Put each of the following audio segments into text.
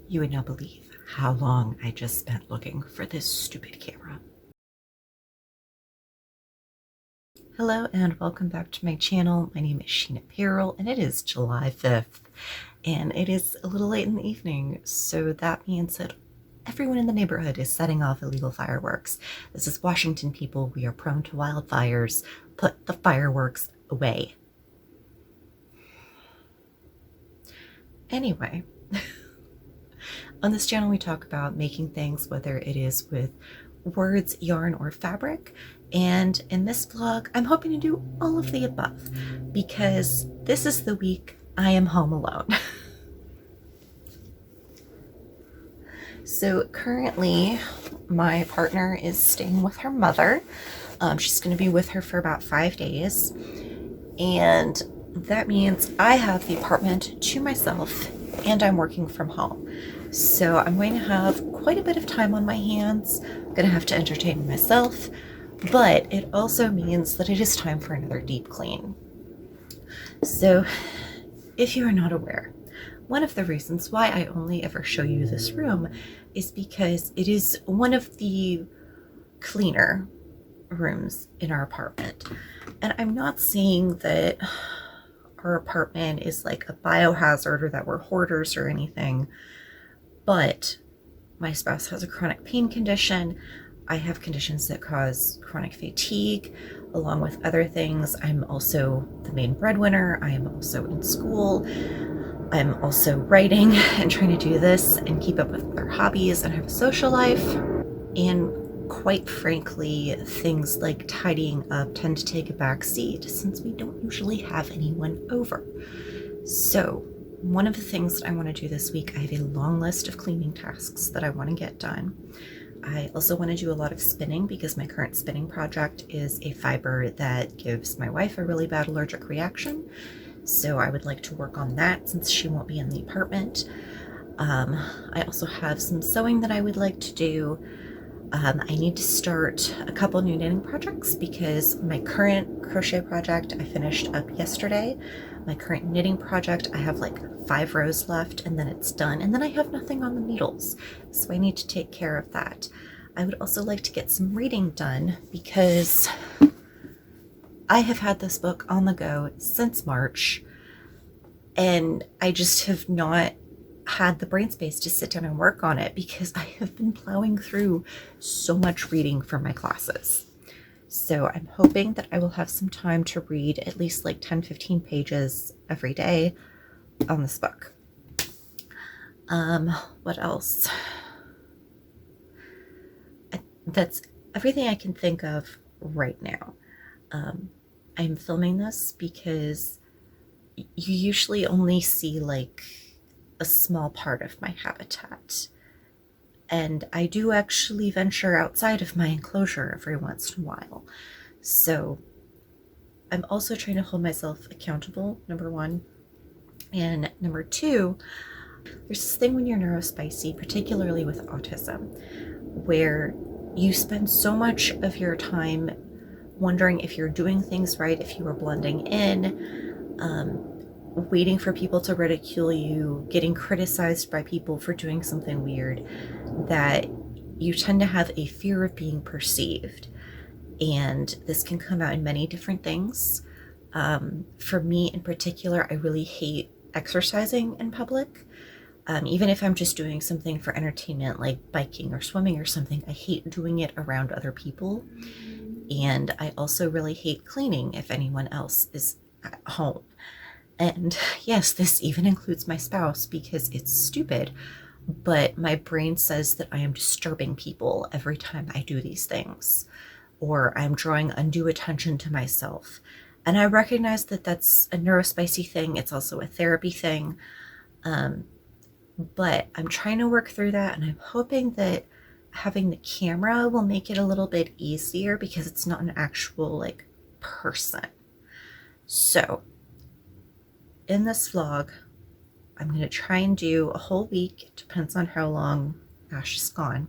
You would not believe how long I just spent looking for this stupid camera. Hello and welcome back to my channel. My name is Sheena Peril and it is July 5th and it is a little late in the evening, so that means that everyone in the neighborhood is setting off illegal fireworks. This is Washington, people. We are prone to wildfires. Put the fireworks away. Anyway, on this channel we talk about making things, whether it is with words, yarn, or fabric. And in this vlog, I'm hoping to do all of the above because this is the week I am home alone. So currently my partner is staying with her mother. She's going to be with her for about 5 days. And that means I have the apartment to myself and I'm working from home. So I'm going to have quite a bit of time on my hands. I'm going to have to entertain myself, but it also means that it is time for another deep clean. So if you are not aware, one of the reasons why I only ever show you this room is because it is one of the cleaner rooms in our apartment. And I'm not saying that our apartment is like a biohazard or that we're hoarders or anything, but my spouse has a chronic pain condition. I have conditions that cause chronic fatigue, along with other things. I'm also the main breadwinner. I am also in school. I'm also writing and trying to do this and keep up with other hobbies and have a social life. And quite frankly, things like tidying up tend to take a back seat since we don't usually have anyone over. So one of the things that I want to do this week, I have a long list of cleaning tasks that I want to get done. I also want to do a lot of spinning because my current spinning project is a fiber that gives my wife a really bad allergic reaction. So I would like to work on that since she won't be in the apartment. I also have some sewing that I would like to do. I need to start a couple new knitting projects because my current crochet project I finished up yesterday. My current knitting project, I have like 5 rows left and then it's done. And then I have nothing on the needles. So I need to take care of that. I would also like to get some reading done because I have had this book on the go since March and I just have not had the brain space to sit down and work on it because I have been plowing through so much reading for my classes. So I'm hoping that I will have some time to read at least like 10-15 pages every day on this book. What else? That's everything I can think of right now. I'm filming this because you usually only see like a small part of my habitat. And I do actually venture outside of my enclosure every once in a while. So I'm also trying to hold myself accountable, number one. And number two, there's this thing when you're neurospicy, particularly with autism, where you spend so much of your time wondering if you're doing things right, if you are blending in, waiting for people to ridicule you, getting criticized by people for doing something weird, that you tend to have a fear of being perceived. And this can come out in many different things. For me in particular, I really hate exercising in public. Even if I'm just doing something for entertainment like biking or swimming or something, I hate doing it around other people. And I also really hate cleaning if anyone else is at home. And yes, this even includes my spouse because it's stupid, but my brain says that I am disturbing people every time I do these things, or I'm drawing undue attention to myself. And I recognize that that's a neurospicy thing. It's also a therapy thing. But I'm trying to work through that, and I'm hoping that having the camera will make it a little bit easier because it's not an actual like person. So in this vlog, I'm going to try and do a whole week. It depends on how long Ash is gone.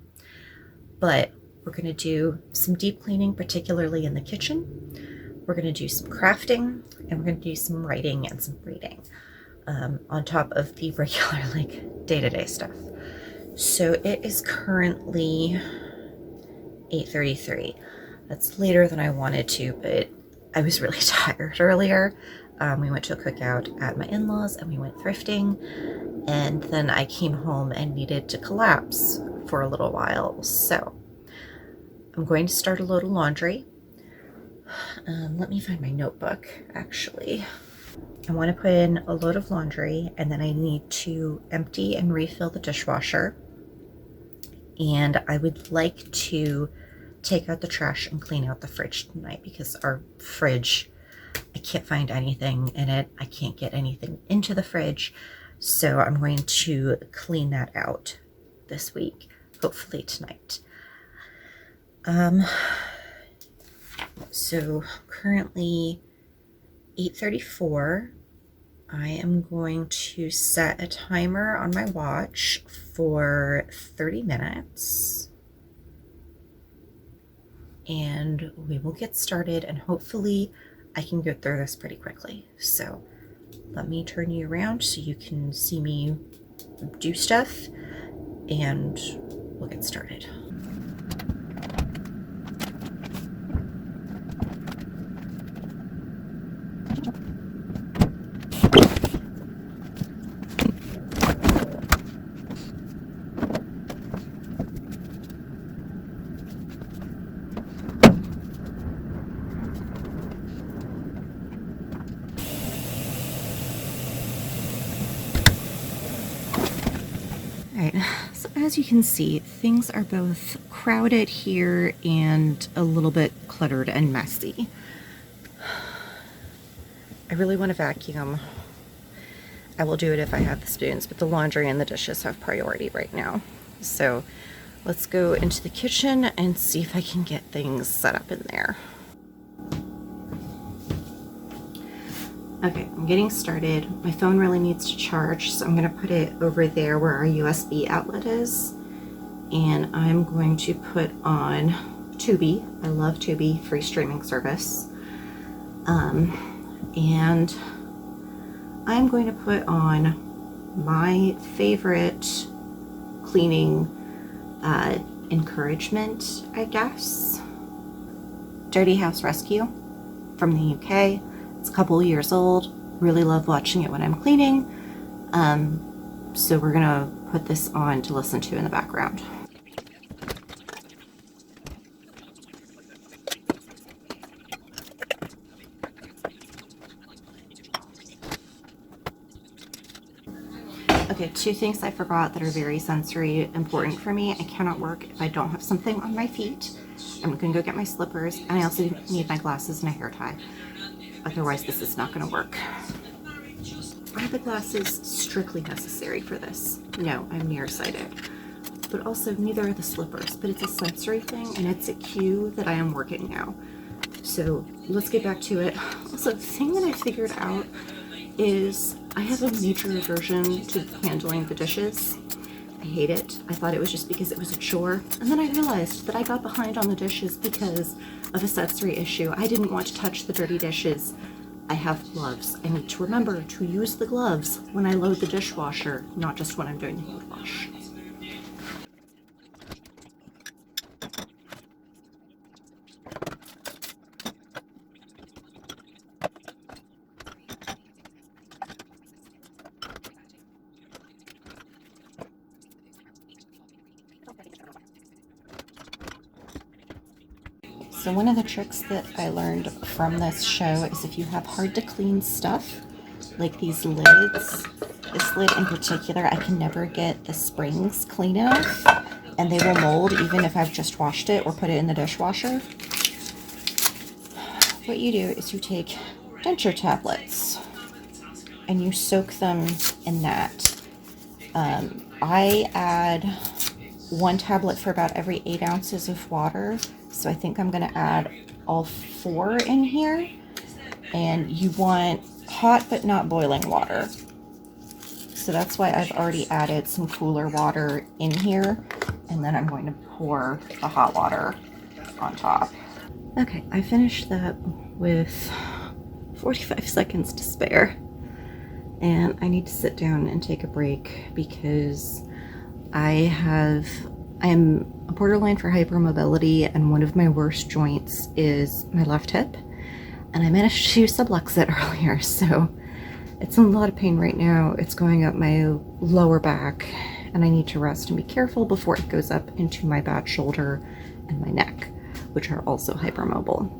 But we're going to do some deep cleaning, particularly in the kitchen. We're going to do some crafting, and we're going to do some writing and some reading on top of the regular like day-to-day stuff. So it is currently 8:33. That's later than I wanted to, but I was really tired earlier. We went to a cookout at my in-laws and we went thrifting, and then I came home and needed to collapse for a little while. So I'm going to start a load of laundry. Let me find my notebook, actually. I want to put in a load of laundry, and then I need to empty and refill the dishwasher. And I would like to take out the trash and clean out the fridge tonight, because our fridge, I can't find anything in it. I can't get anything into the fridge. So I'm going to clean that out this week, hopefully tonight. So currently 8:34. I am going to set a timer on my watch for 30 minutes. And we will get started, and hopefully I can go through this pretty quickly. So let me turn you around so you can see me do stuff, and we'll get started. Alright, so as you can see, things are both crowded here and a little bit cluttered and messy. I really want to vacuum. I will do it if I have the spoons, but the laundry and the dishes have priority right now. So let's go into the kitchen and see if I can get things set up in there. Okay, I'm getting started. My phone really needs to charge, so I'm going to put it over there where our USB outlet is. And I'm going to put on Tubi. I love Tubi, free streaming service. And I'm going to put on my favorite cleaning encouragement, I guess. Dirty House Rescue from the UK. It's a couple years old. Really love watching it when I'm cleaning. So we're gonna put this on to listen to in the background. Okay, two things I forgot that are very sensory important for me. I cannot work if I don't have something on my feet. I'm gonna go get my slippers, and I also need my glasses and a hair tie. Otherwise, this is not going to work. Are the glasses strictly necessary for this? No, I'm nearsighted. But also, neither are the slippers. But it's a sensory thing, and it's a cue that I am working now. So let's get back to it. Also, the thing that I figured out is I have a major aversion to handling the dishes. I hate it. I thought it was just because it was a chore. And then I realized that I got behind on the dishes because of a sensory issue. I didn't want to touch the dirty dishes. I have gloves. I need to remember to use the gloves when I load the dishwasher, not just when I'm doing the hand wash. So one of the tricks that I learned from this show is if you have hard to clean stuff, like these lids, this lid in particular, I can never get the springs clean enough, and they will mold even if I've just washed it or put it in the dishwasher. What you do is you take denture tablets and you soak them in that. I add 1 tablet for about every 8 ounces of water. So I think I'm going to add all 4 in here. And you want hot but not boiling water. So that's why I've already added some cooler water in here. And then I'm going to pour the hot water on top. Okay, I finished that with 45 seconds to spare. And I need to sit down and take a break because I'm a borderline for hypermobility, and one of my worst joints is my left hip, and I managed to sublux it earlier, so it's in a lot of pain right now. It's going up my lower back, and I need to rest and be careful before it goes up into my bad shoulder and my neck, which are also hypermobile.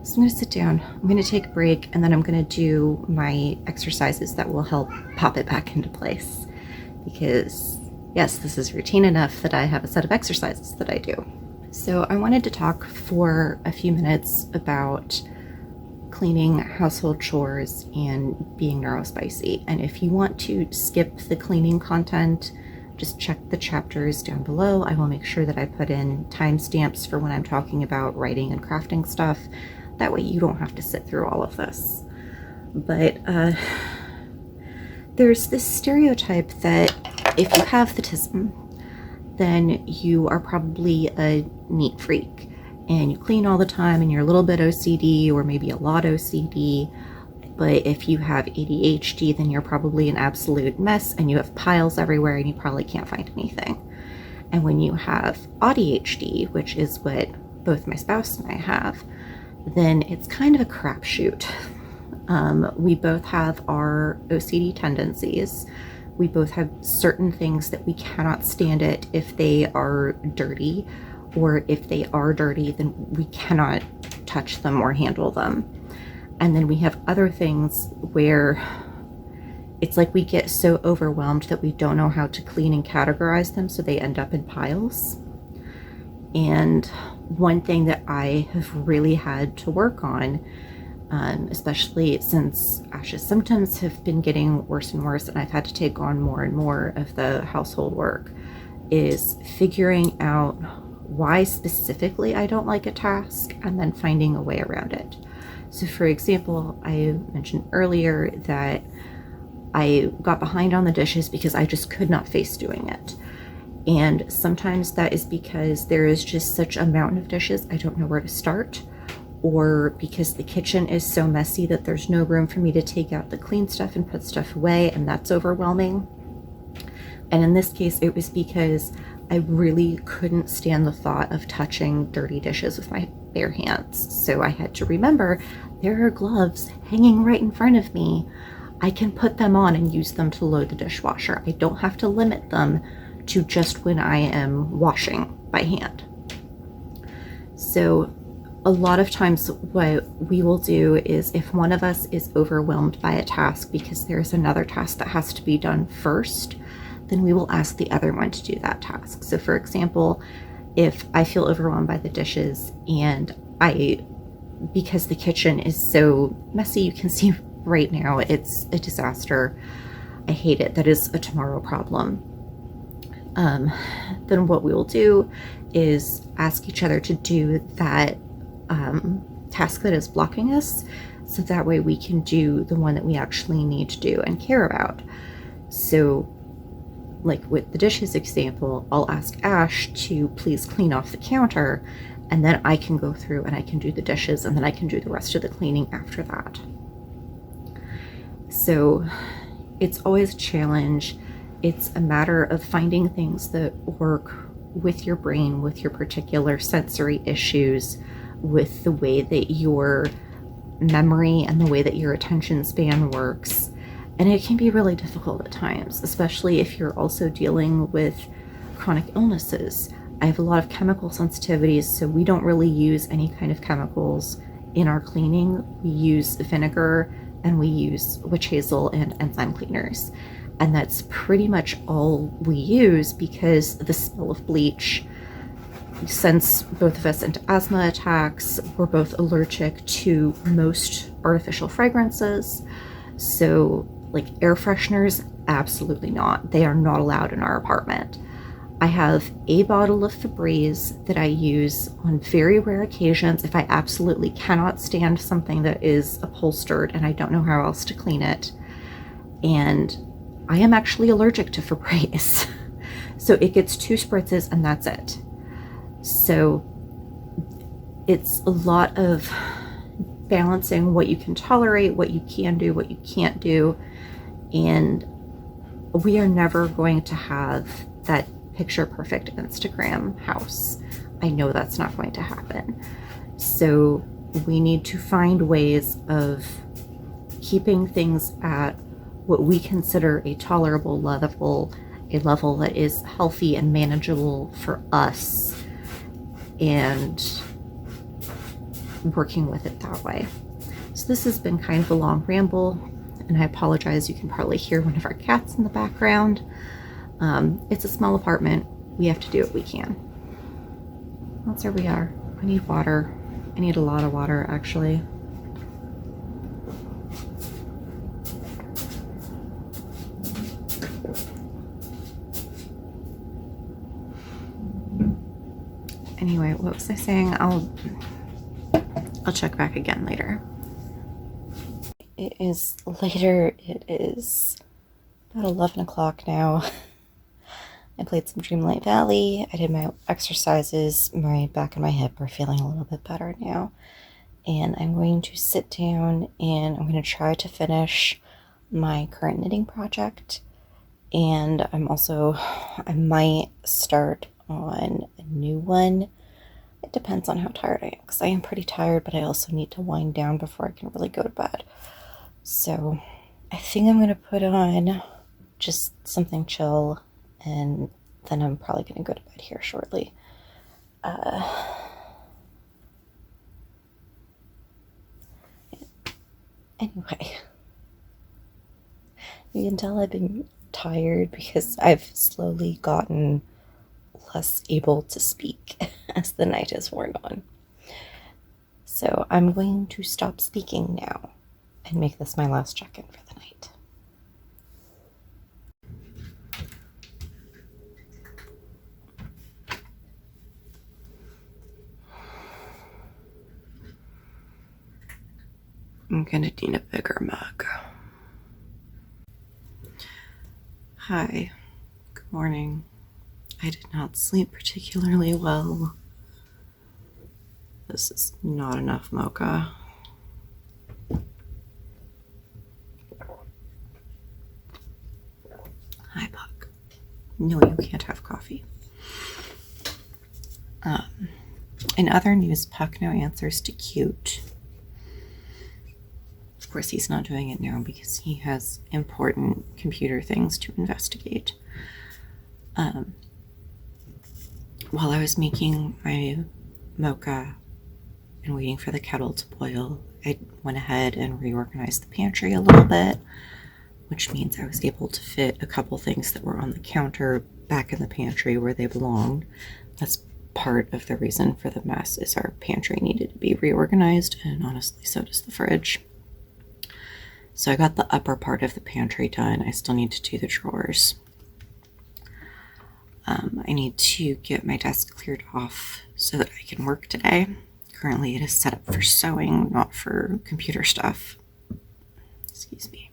So I'm going to sit down, I'm going to take a break, and then I'm going to do my exercises that will help pop it back into place. Because yes, this is routine enough that I have a set of exercises that I do. So I wanted to talk for a few minutes about cleaning, household chores, and being neurospicy. And if you want to skip the cleaning content, just check the chapters down below. I will make sure that I put in timestamps for when I'm talking about writing and crafting stuff. That way you don't have to sit through all of this. But there's this stereotype that if you have autism, then you are probably a neat freak and you clean all the time and you're a little bit OCD or maybe a lot OCD. But if you have ADHD, then you're probably an absolute mess and you have piles everywhere and you probably can't find anything. And when you have ADHD, which is what both my spouse and I have, then it's kind of a crapshoot. We both have our OCD tendencies. We both have certain things that we cannot stand it if they are dirty, or if they are dirty, then we cannot touch them or handle them. And then we have other things where it's like we get so overwhelmed that we don't know how to clean and categorize them, so they end up in piles. And one thing that I have really had to work on, especially since Ash's symptoms have been getting worse and worse, and I've had to take on more and more of the household work, is figuring out why specifically I don't like a task and then finding a way around it. So for example, I mentioned earlier that I got behind on the dishes because I just could not face doing it. And sometimes that is because there is just such a mountain of dishes, I don't know where to start, or because the kitchen is so messy that there's no room for me to take out the clean stuff and put stuff away, and that's overwhelming. And in this case, it was because I really couldn't stand the thought of touching dirty dishes with my bare hands. So I had to remember there are gloves hanging right in front of me. I can put them on and use them to load the dishwasher. I don't have to limit them to just when I am washing by hand. So a lot of times what we will do is, if one of us is overwhelmed by a task because there's another task that has to be done first, then we will ask the other one to do that task. So for example, if I feel overwhelmed by the dishes and because the kitchen is so messy, you can see right now it's a disaster. I hate it. That is a tomorrow problem. Then what we will do is ask each other to do that task that is blocking us, so that way we can do the one that we actually need to do and care about. So like with the dishes example, I'll ask Ash to please clean off the counter, and then I can go through and I can do the dishes, and then I can do the rest of the cleaning after that. So it's always a challenge. It's a matter of finding things that work with your brain, with your particular sensory issues, with the way that your memory and the way that your attention span works. And it can be really difficult at times, especially if you're also dealing with chronic illnesses. I have a lot of chemical sensitivities, so we don't really use any kind of chemicals in our cleaning. We use vinegar and we use witch hazel and enzyme cleaners. And that's pretty much all we use, because the smell of bleach sends both of us into asthma attacks. We're both allergic to most artificial fragrances. So like air fresheners, absolutely not. They are not allowed in our apartment. I have a bottle of Febreze that I use on very rare occasions if I absolutely cannot stand something that is upholstered and I don't know how else to clean it. And I am actually allergic to Febreze. So it gets 2 spritzes and that's it. So it's a lot of balancing what you can tolerate, what you can do, what you can't do. And we are never going to have that picture perfect Instagram house. I know that's not going to happen. So we need to find ways of keeping things at what we consider a tolerable level, a level that is healthy and manageable for us, and working with it that way. So this has been kind of a long ramble, and I apologize. You can probably hear one of our cats in the background. It's a small apartment. We have to do what we can. That's where we are. I need water. I need a lot of water, actually. Anyway, what was I saying? I'll check back again later. It is later. It is about 11 o'clock now. I played some Dreamlight Valley. I did my exercises. My back and my hip are feeling a little bit better now. And I'm going to sit down and I'm going to try to finish my current knitting project. And I might start on a new one. It depends on how tired I am, because I am pretty tired, but I also need to wind down before I can really go to bed. So I think I'm going to put on just something chill, and then I'm probably going to go to bed here shortly. Anyway, you can tell I've been tired because I've slowly gotten less able to speak as the night has worn on. So I'm going to stop speaking now and make this my last check-in for the night. I'm gonna need a bigger mug. Hi, good morning. I did not sleep particularly well. This is not enough mocha. Hi, Puck. No, you can't have coffee. In other news, Puck now answers to cute. Of course, he's not doing it now because he has important computer things to investigate. While I was making my mocha and waiting for the kettle to boil, I went ahead and reorganized the pantry a little bit, which means I was able to fit a couple things that were on the counter back in the pantry where they belonged. That's part of the reason for the mess, is our pantry needed to be reorganized, and honestly, so does the fridge. So I got the upper part of the pantry done. I still need to do the drawers. I need to get my desk cleared off so that I can work today. Currently it is set up for sewing, not for computer stuff. Excuse me.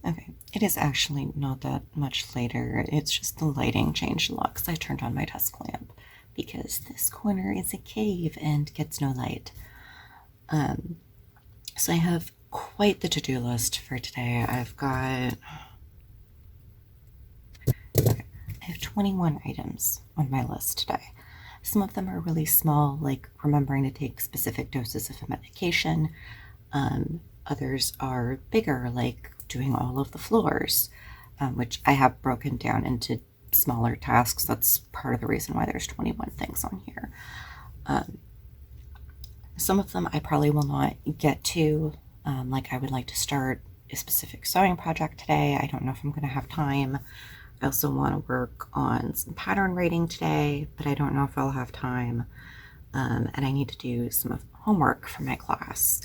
Okay, it is actually not that much later. It's just the lighting changed a lot because I turned on my desk lamp because this corner is a cave and gets no light. So I have quite the to-do list for today. I have 21 items on my list today. Some of them are really small, like remembering to take specific doses of a medication. Others are bigger, like doing all of the floors, which I have broken down into smaller tasks. That's part of the reason why there's 21 things on here. Some of them I probably will not get to. Like I would like to start a specific sewing project today. I don't know if I'm going to have time. I also want to work on some pattern writing today, but I don't know if I'll have time. And I need to do some homework for my class.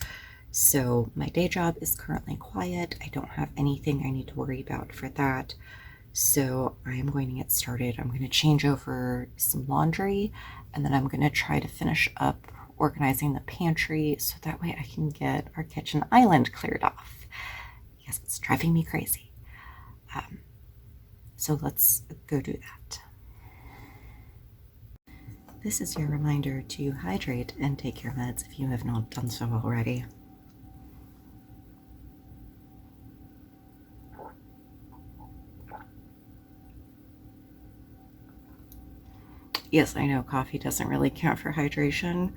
So my day job is currently quiet. I don't have anything I need to worry about for that. So I am going to get started. I'm going to change over some laundry, and then I'm going to try to finish up organizing the pantry so that way I can get our kitchen island cleared off. Yes, it's driving me crazy. So let's go do that. This is your reminder to hydrate and take your meds if you have not done so already. Yes, I know coffee doesn't really count for hydration,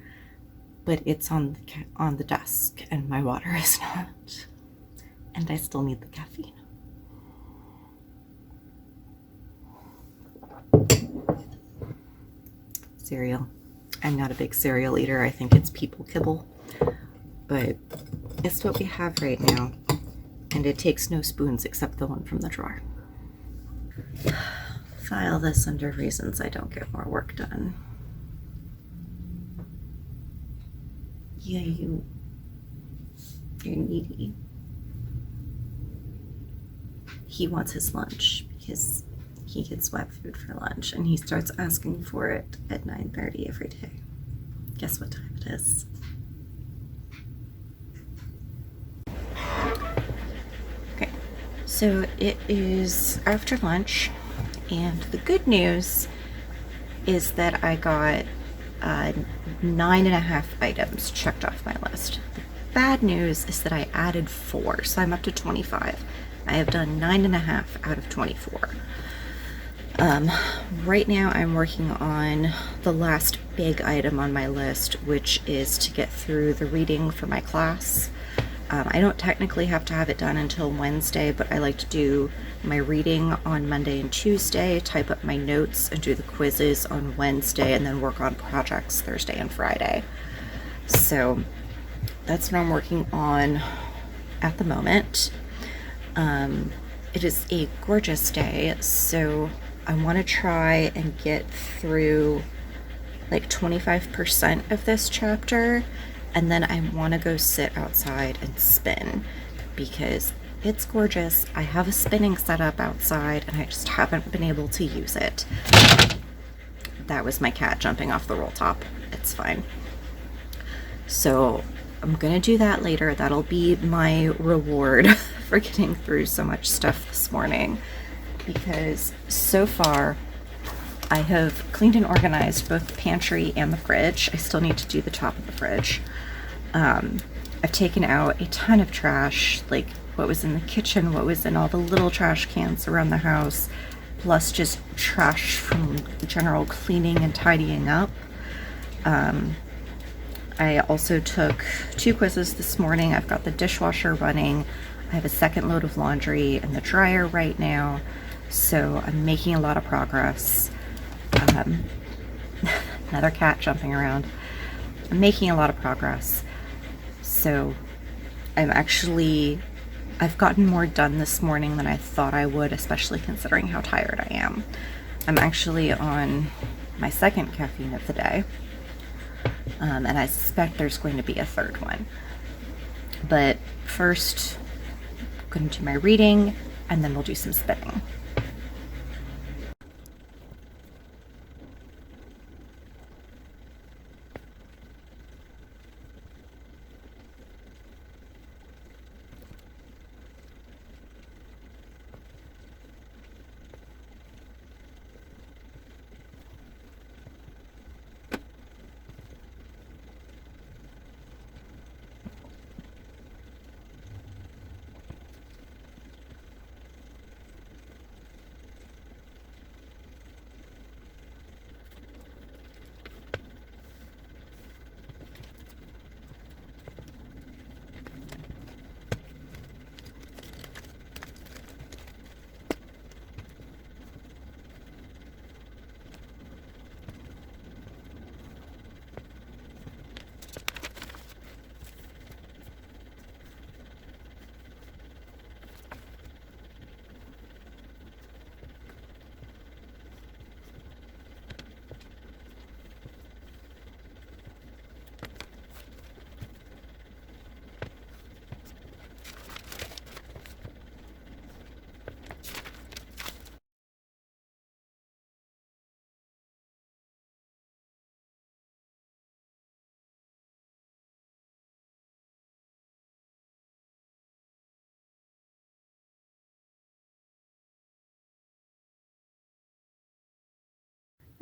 but it's on the desk and my water is not. And I still need the caffeine. Cereal. I'm not a big cereal eater. I think it's people kibble, but it's what we have right now, and it takes no spoons except the one from the drawer. File this under reasons I don't get more work done. Yeah, you're needy. He wants his lunch because he gets wet food for lunch, and he starts asking for it at 9:30 every day. Guess what time it is? Okay, so it is after lunch, and the good news is that I got 9.5 items checked off my list. The bad news is that I added 4, so I'm up to 25. I have done 9.5 out of 24. Right now I'm working on the last big item on my list, which is to get through the reading for my class. I don't technically have to have it done until Wednesday, but I like to do my reading on Monday and Tuesday, type up my notes, and do the quizzes on Wednesday, and then work on projects Thursday and Friday. So that's what I'm working on at the moment. It is a gorgeous day, so I want to try and get through like 25% of this chapter, and then I want to go sit outside and spin because it's gorgeous. I have a spinning setup outside and I just haven't been able to use it. That was my cat jumping off the roll top. It's fine. So I'm gonna do that later. That'll be my reward for getting through so much stuff this morning, because so far I have cleaned and organized both the pantry and the fridge. I still need to do the top of the fridge. I've taken out a ton of trash, like what was in the kitchen, what was in all the little trash cans around the house, plus just trash from general cleaning and tidying up. I also took 2 quizzes this morning. I've got the dishwasher running. I have a second load of laundry in the dryer right now, so I'm making a lot of progress. Another cat jumping around. I'm making a lot of progress. So I've gotten more done this morning than I thought I would, especially considering how tired I am. I'm actually on my second caffeine of the day, and I suspect there's going to be a third one. But first, I'm going to do my reading, and then we'll do some spinning.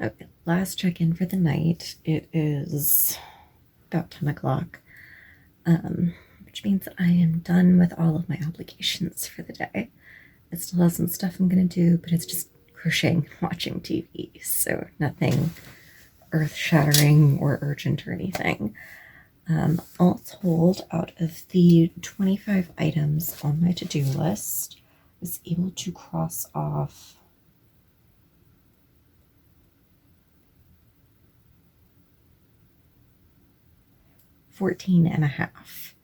Okay, last check-in for the night. It is about 10 o'clock, which means that I am done with all of my obligations for the day. I still have some stuff I'm gonna do, but it's just crocheting and watching TV, so nothing earth-shattering or urgent or anything. All told, out of the 25 items on my to-do list, I was able to cross off 14 and a half,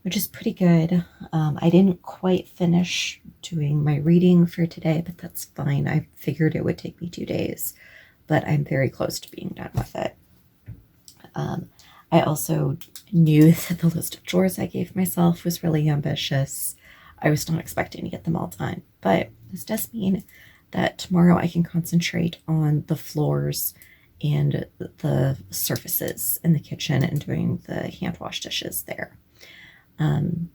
which is pretty good. I didn't quite finish doing my reading for today, but that's fine. I figured it would take me 2 days, but I'm very close to being done with it. I also knew that the list of chores I gave myself was really ambitious. I was not expecting to get them all done, but this does mean that tomorrow I can concentrate on the floors and the surfaces in the kitchen and doing the hand wash dishes there. And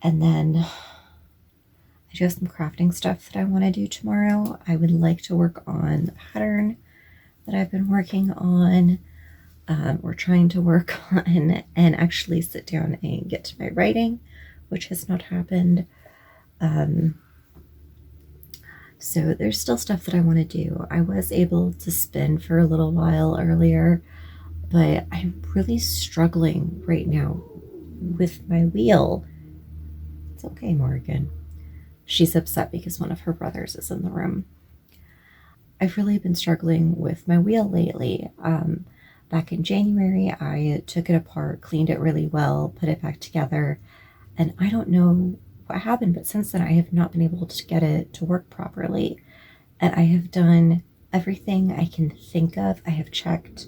then I do have some crafting stuff that I want to do tomorrow. I would like to work on the pattern that I've been working on, or trying to work on, and actually sit down and get to my writing, which has not happened. So there's still stuff that I want to do. I was able to spin for a little while earlier, but I'm really struggling right now with my wheel. It's okay, Morgan. She's upset because one of her brothers is in the room. I've really been struggling with my wheel lately. Back in January, I took it apart, cleaned it really well, put it back together, and I don't know what happened, but since then I have not been able to get it to work properly. And I have done everything I can think of. I have checked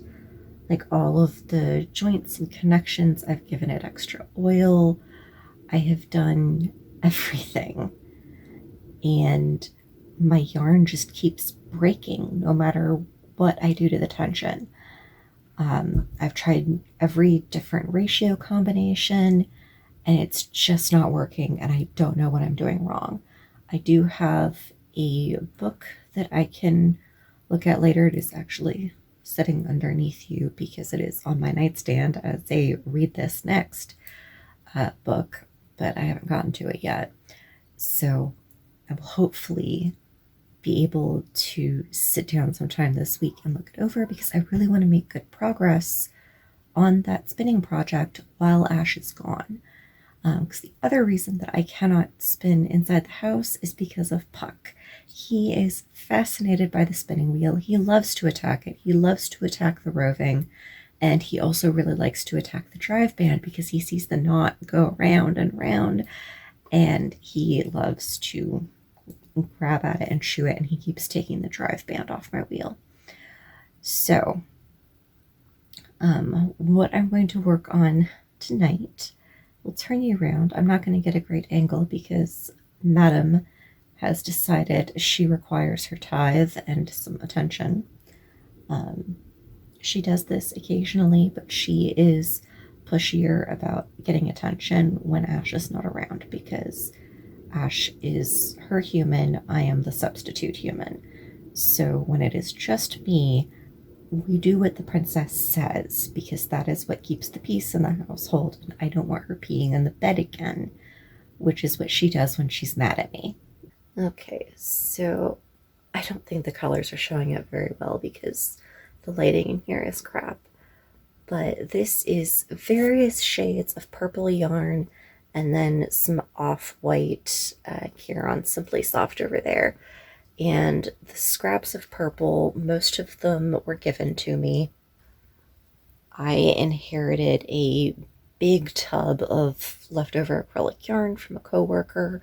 like all of the joints and connections. I've given it extra oil. I have done everything. And my yarn just keeps breaking no matter what I do to the tension. I've tried every different ratio combination and it's just not working, and I don't know what I'm doing wrong. I do have a book that I can look at later. It is actually sitting underneath you because it is on my nightstand as a read this next book, but I haven't gotten to it yet. So I will hopefully be able to sit down sometime this week and look it over, because I really want to make good progress on that spinning project while Ash is gone. Because the other reason that I cannot spin inside the house is because of Puck. He is fascinated by the spinning wheel. He loves to attack it. He loves to attack the roving. And he also really likes to attack the drive band because he sees the knot go round and round. And he loves to grab at it and chew it. And he keeps taking the drive band off my wheel. So, what I'm going to work on tonight, we'll turn you around. I'm not going to get a great angle because Madam has decided she requires her tithe and some attention. She does this occasionally, but she is pushier about getting attention when Ash is not around, because Ash is her human, I am the substitute human. So when it is just me, we do what the princess says, because that is what keeps the peace in the household, and I don't want her peeing in the bed again, which is what she does when she's mad at me. Okay, so I don't think the colors are showing up very well because the lighting in here is crap, but this is various shades of purple yarn and then some off-white here on Simply Soft over there. And the scraps of purple, most of them were given to me. I inherited a big tub of leftover acrylic yarn from a coworker,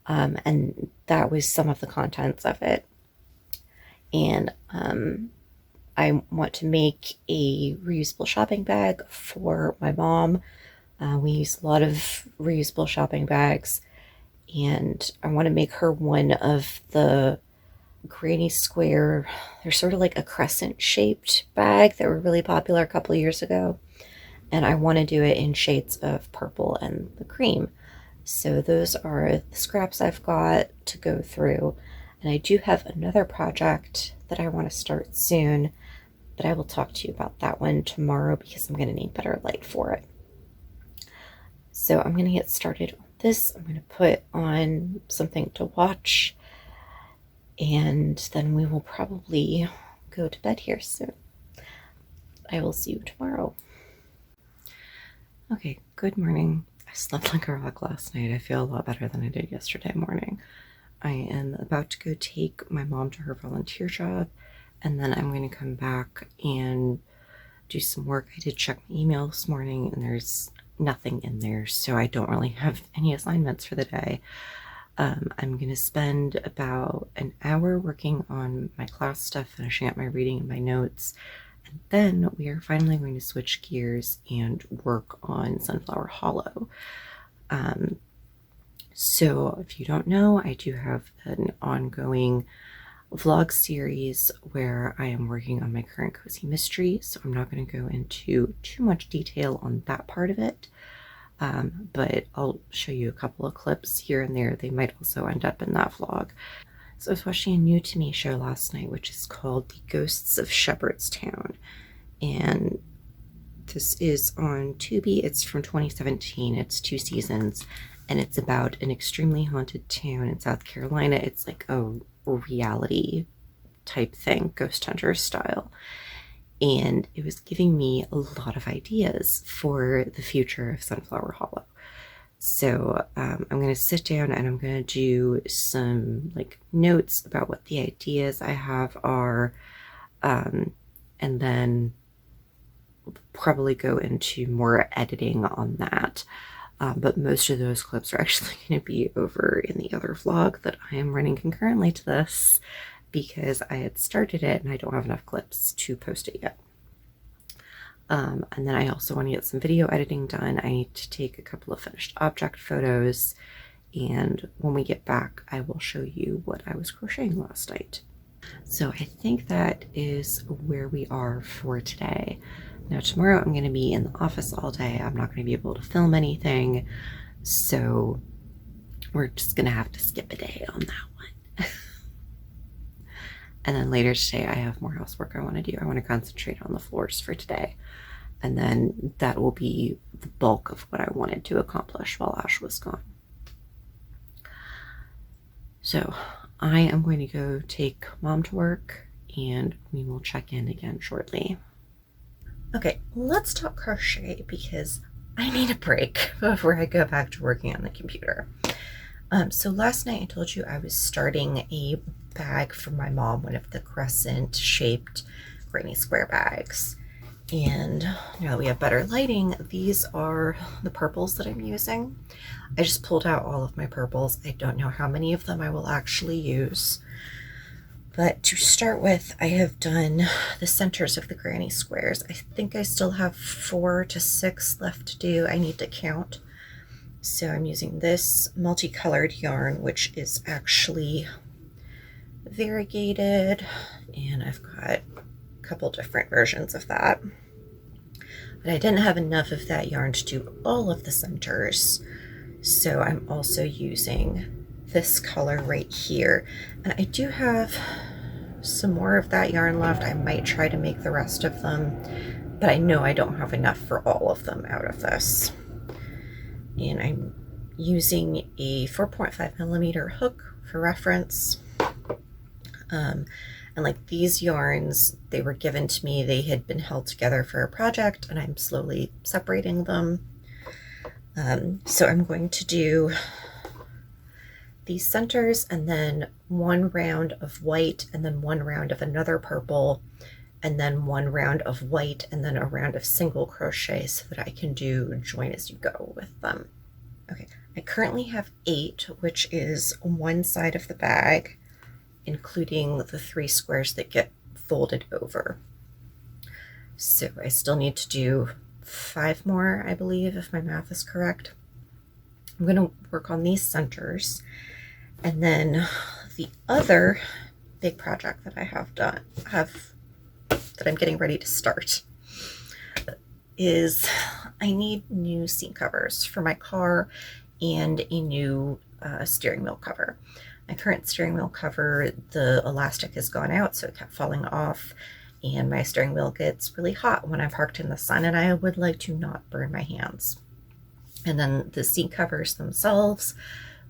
and that was some of the contents of it. And I want to make a reusable shopping bag for my mom. We use a lot of reusable shopping bags, and I want to make her one of the granny square, they're sort of like a crescent shaped bag that were really popular a couple of years ago, and I want to do it in shades of purple and the cream. So those are the scraps I've got to go through, And I do have another project that I want to start soon, but I will talk to you about that one tomorrow because I'm going to need better light for it. So I'm going to get started on this. I'm going to put on something to watch, and then we will probably go to bed here soon. I will see you tomorrow. Okay, good morning. I slept like a rock last night. I feel a lot better than I did yesterday morning. I am about to go take my mom to her volunteer job, and then I'm going to come back and do some work. I did check my email this morning, and there's nothing in there, so I don't really have any assignments for the day. I'm going to spend about an hour working on my class stuff, finishing up my reading and my notes, and then we are finally going to switch gears and work on Sunflower Hollow. So if you don't know, I do have an ongoing vlog series where I am working on my current cozy mystery, so I'm not going to go into too much detail on that part of it, but I'll show you a couple of clips here and there. They might also end up in that vlog. So I was watching a new to me show last night, which is called The Ghosts of Shepherdstown, and this is on Tubi. It's from 2017. It's 2 seasons, and it's about an extremely haunted town in South Carolina. It's like a reality type thing, Ghost Hunter style, and it was giving me a lot of ideas for the future of Sunflower Hollow. So I'm going to sit down and I'm going to do some like notes about what the ideas I have are, and then probably go into more editing on that. But most of those clips are actually going to be over in the other vlog that I am running concurrently to this because I had started it and I don't have enough clips to post it yet. And then I also want to get some video editing done. I need to take a couple of finished object photos, and when we get back I will show you what I was crocheting last night. So I think that is where we are for today. Now tomorrow I'm going to be in the office all day. I'm not going to be able to film anything, so we're just going to have to skip a day on that one. And then later today I have more housework I want to do. I want to concentrate on the floors for today, and then that will be the bulk of what I wanted to accomplish while Ash was gone. So I am going to go take Mom to work, and we will check in again shortly. Okay, let's talk crochet because I need a break before I go back to working on the computer. So last night I told you I was starting a bag for my mom, one of the crescent shaped granny square bags. And now that we have better lighting, these are the purples that I'm using. I just pulled out all of my purples. I don't know how many of them I will actually use. But to start with, I have done the centers of the granny squares. I think I still have 4 to 6 left to do. I need to count. So I'm using this multicolored yarn, which is actually variegated, and I've got a couple different versions of that. But I didn't have enough of that yarn to do all of the centers, so I'm also using this color right here. And I do have some more of that yarn left. I might try to make the rest of them, but I know I don't have enough for all of them out of this. And I'm using a 4.5 millimeter hook for reference. And like these yarns, they were given to me, they had been held together for a project, and I'm slowly separating them. So I'm going to do these centers, and then 1 round of white, and then 1 round of another purple, and then 1 round of white, and then a round of single crochet so that I can do join as you go with them. Okay, I currently have 8, which is 1 side of the bag, including the 3 squares that get folded over. So I still need to do 5 more, I believe, if my math is correct. I'm going to work on these centers, and then the other big project that I have done, that I'm getting ready to start, is I need new seat covers for my car and a new steering wheel cover. My current steering wheel cover, the elastic has gone out, so it kept falling off, and my steering wheel gets really hot when I'm parked in the sun, and I would like to not burn my hands. And then the seat covers themselves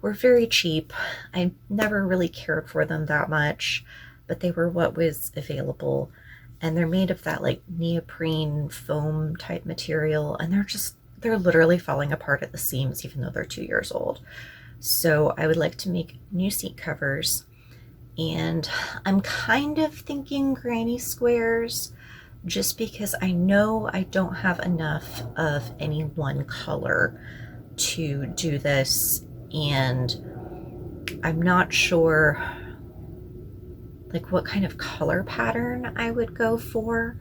were very cheap. I never really cared for them that much, but they were what was available. And they're made of that like neoprene foam type material, and they're literally falling apart at the seams even though they're 2 years old. So I would like to make new seat covers, and I'm kind of thinking granny squares, just because I know I don't have enough of any one color to do this, and I'm not sure like what kind of color pattern I would go for.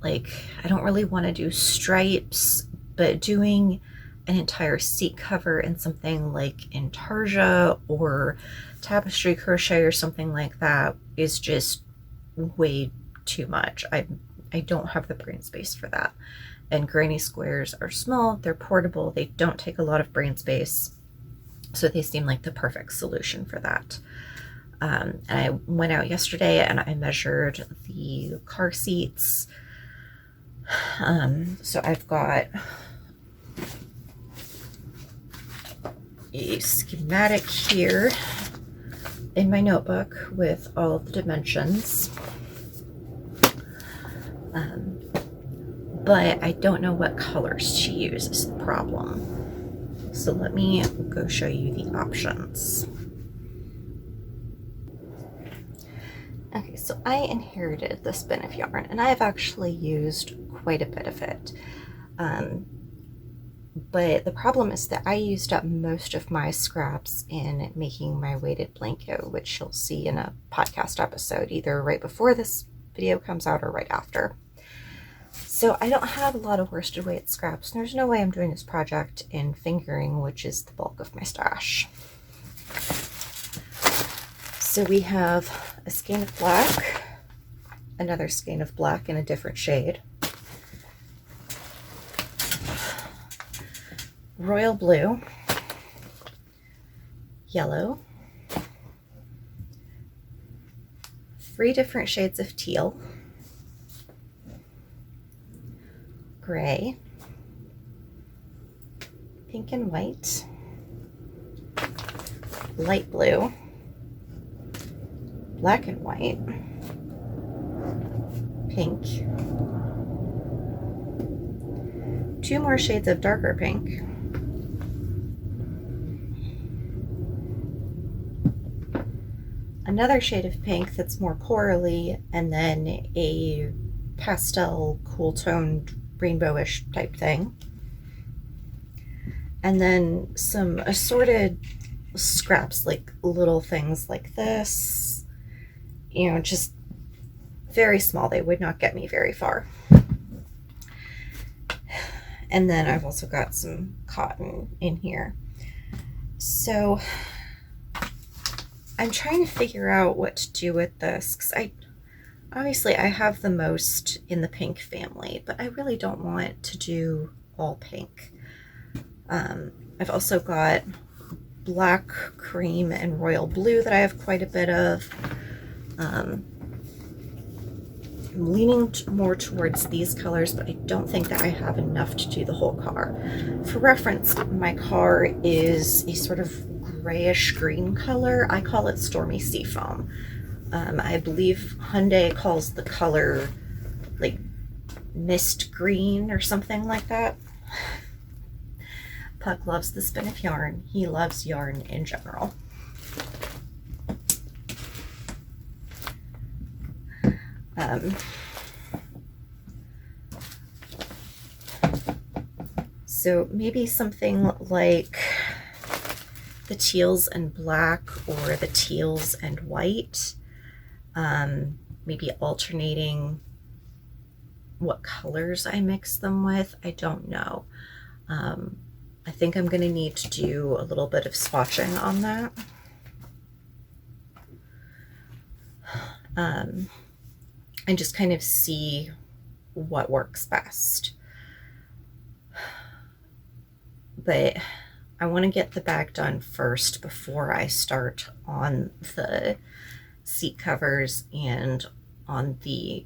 Like, I don't really want to do stripes, but doing an entire seat cover in something like intarsia or tapestry crochet or something like that is just way too much. I don't have the brain space for that. And granny squares are small, they're portable, they don't take a lot of brain space, so they seem like the perfect solution for that. And I went out yesterday and I measured the car seats. So I've got a schematic here in my notebook with all the dimensions. But I don't know what colors to use is the problem. So let me go show you the options. Okay, so I inherited this bin of yarn, and I've actually used quite a bit of it. But the problem is that I used up most of my scraps in making my weighted blanket, which you'll see in a podcast episode, either right before this video comes out or right after. So I don't have a lot of worsted weight scraps, and there's no way I'm doing this project in fingering, which is the bulk of my stash. So we have a skein of black, another skein of black in a different shade, royal blue, yellow, 3 different shades of teal, gray, pink and white, light blue, black and white, pink, 2 more shades of darker pink, another shade of pink that's more corally, and then a pastel cool toned rainbowish type thing, and then some assorted scraps, like little things like this, you know, just very small. They would not get me very far. And then I've also got some cotton in here. So I'm trying to figure out what to do with this, because obviously I have the most in the pink family, but I really don't want to do all pink. I've also got black, cream, and royal blue that I have quite a bit of. I'm leaning more towards these colors, but I don't think that I have enough to do the whole car. For reference, my car is a sort of grayish green color. I call it Stormy Seafoam. I believe Hyundai calls the color like mist green or something like that. Puck loves the spin of yarn. He loves yarn in general. So maybe something like the teals and black or the teals and white. Maybe alternating what colors I mix them with. I don't know. I think I'm going to need to do a little bit of swatching on that. And just kind of see what works best. But I want to get the bag done first before I start on the seat covers and on the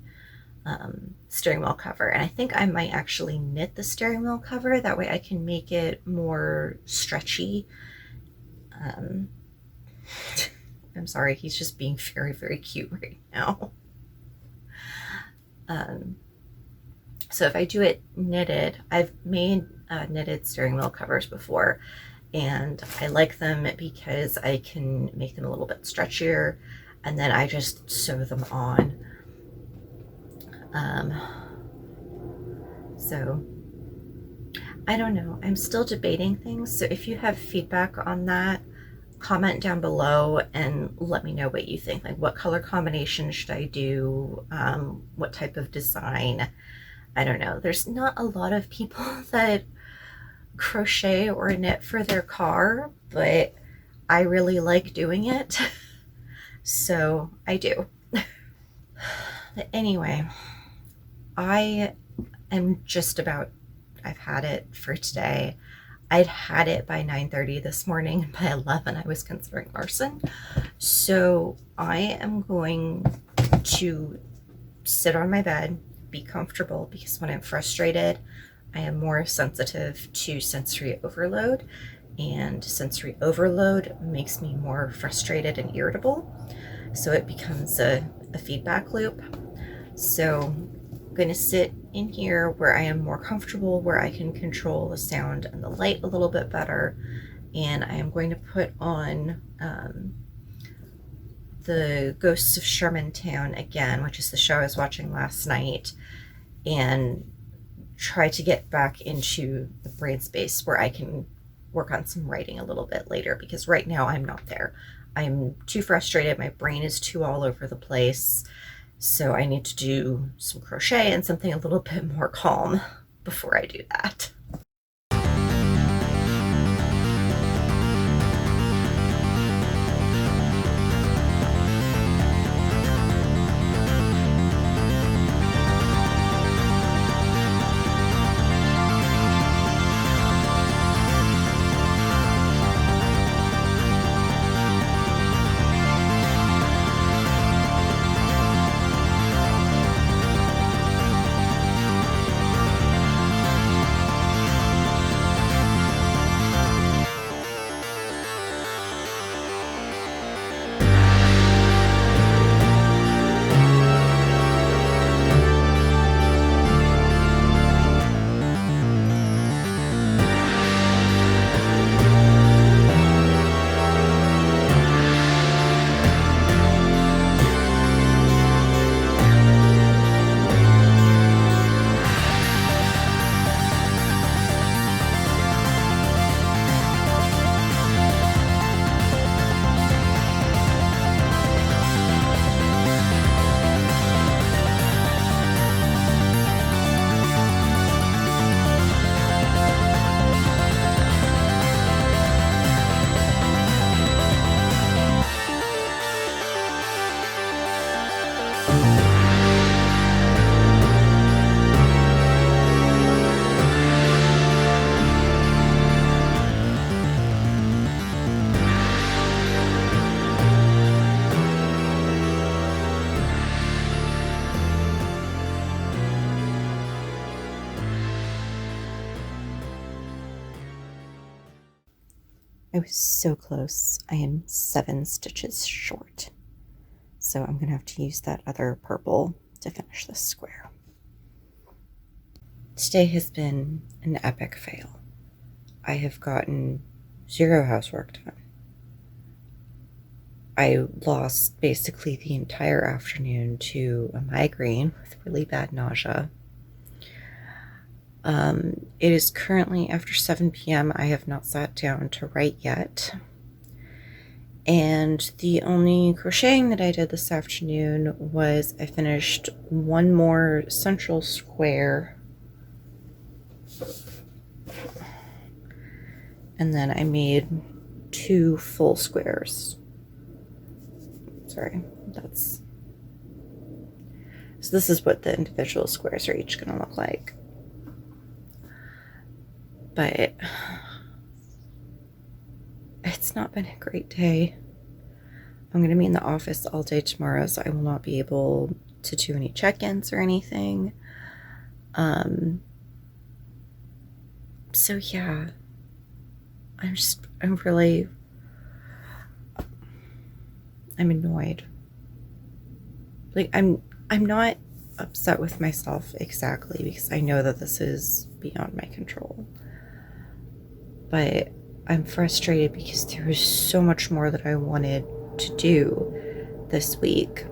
steering wheel cover. And I think I might actually knit the steering wheel cover. That way I can make it more stretchy. I'm sorry, he's just being very, very cute right now. So if I do it knitted, I've made knitted steering wheel covers before, and I like them because I can make them a little bit stretchier, and then I just sew them on. So I don't know, I'm still debating things. So if you have feedback on that, comment down below and let me know what you think. Like, what color combination should I do? What type of design? I don't know. There's not a lot of people that crochet or knit for their car, but I really like doing it. So I do. But anyway, I am just about, I've had it for today. I'd had it by 9:30 this morning, and by 11 I was considering arson. So I am going to sit on my bed, be comfortable, because when I'm frustrated, I am more sensitive to sensory overload, and sensory overload makes me more frustrated and irritable. So it becomes a feedback loop. So I'm going to sit in here where I am more comfortable, where I can control the sound and the light a little bit better. And I am going to put on the Ghosts of Shermantown again, which is the show I was watching last night, and try to get back into the brain space where I can work on some writing a little bit later, because right now I'm not there. I'm too frustrated. My brain is too all over the place. So I need to do some crochet and something a little bit more calm before I do that. I was so close. I am 7 stitches short. So I'm going to have to use that other purple to finish this square. Today has been an epic fail. I have gotten 0 housework done. I lost basically the entire afternoon to a migraine with really bad nausea. It is currently after 7 p.m. I have not sat down to write yet. And the only crocheting that I did this afternoon was I finished one more central square. And then I made 2 full squares. Sorry, so this is what the individual squares are each going to look like. But it's not been a great day. I'm going to be in the office all day tomorrow, so I will not be able to do any check-ins or anything. So yeah, I'm annoyed. Like, I'm not upset with myself exactly, because I know that this is beyond my control. But I'm frustrated because there was so much more that I wanted to do this week.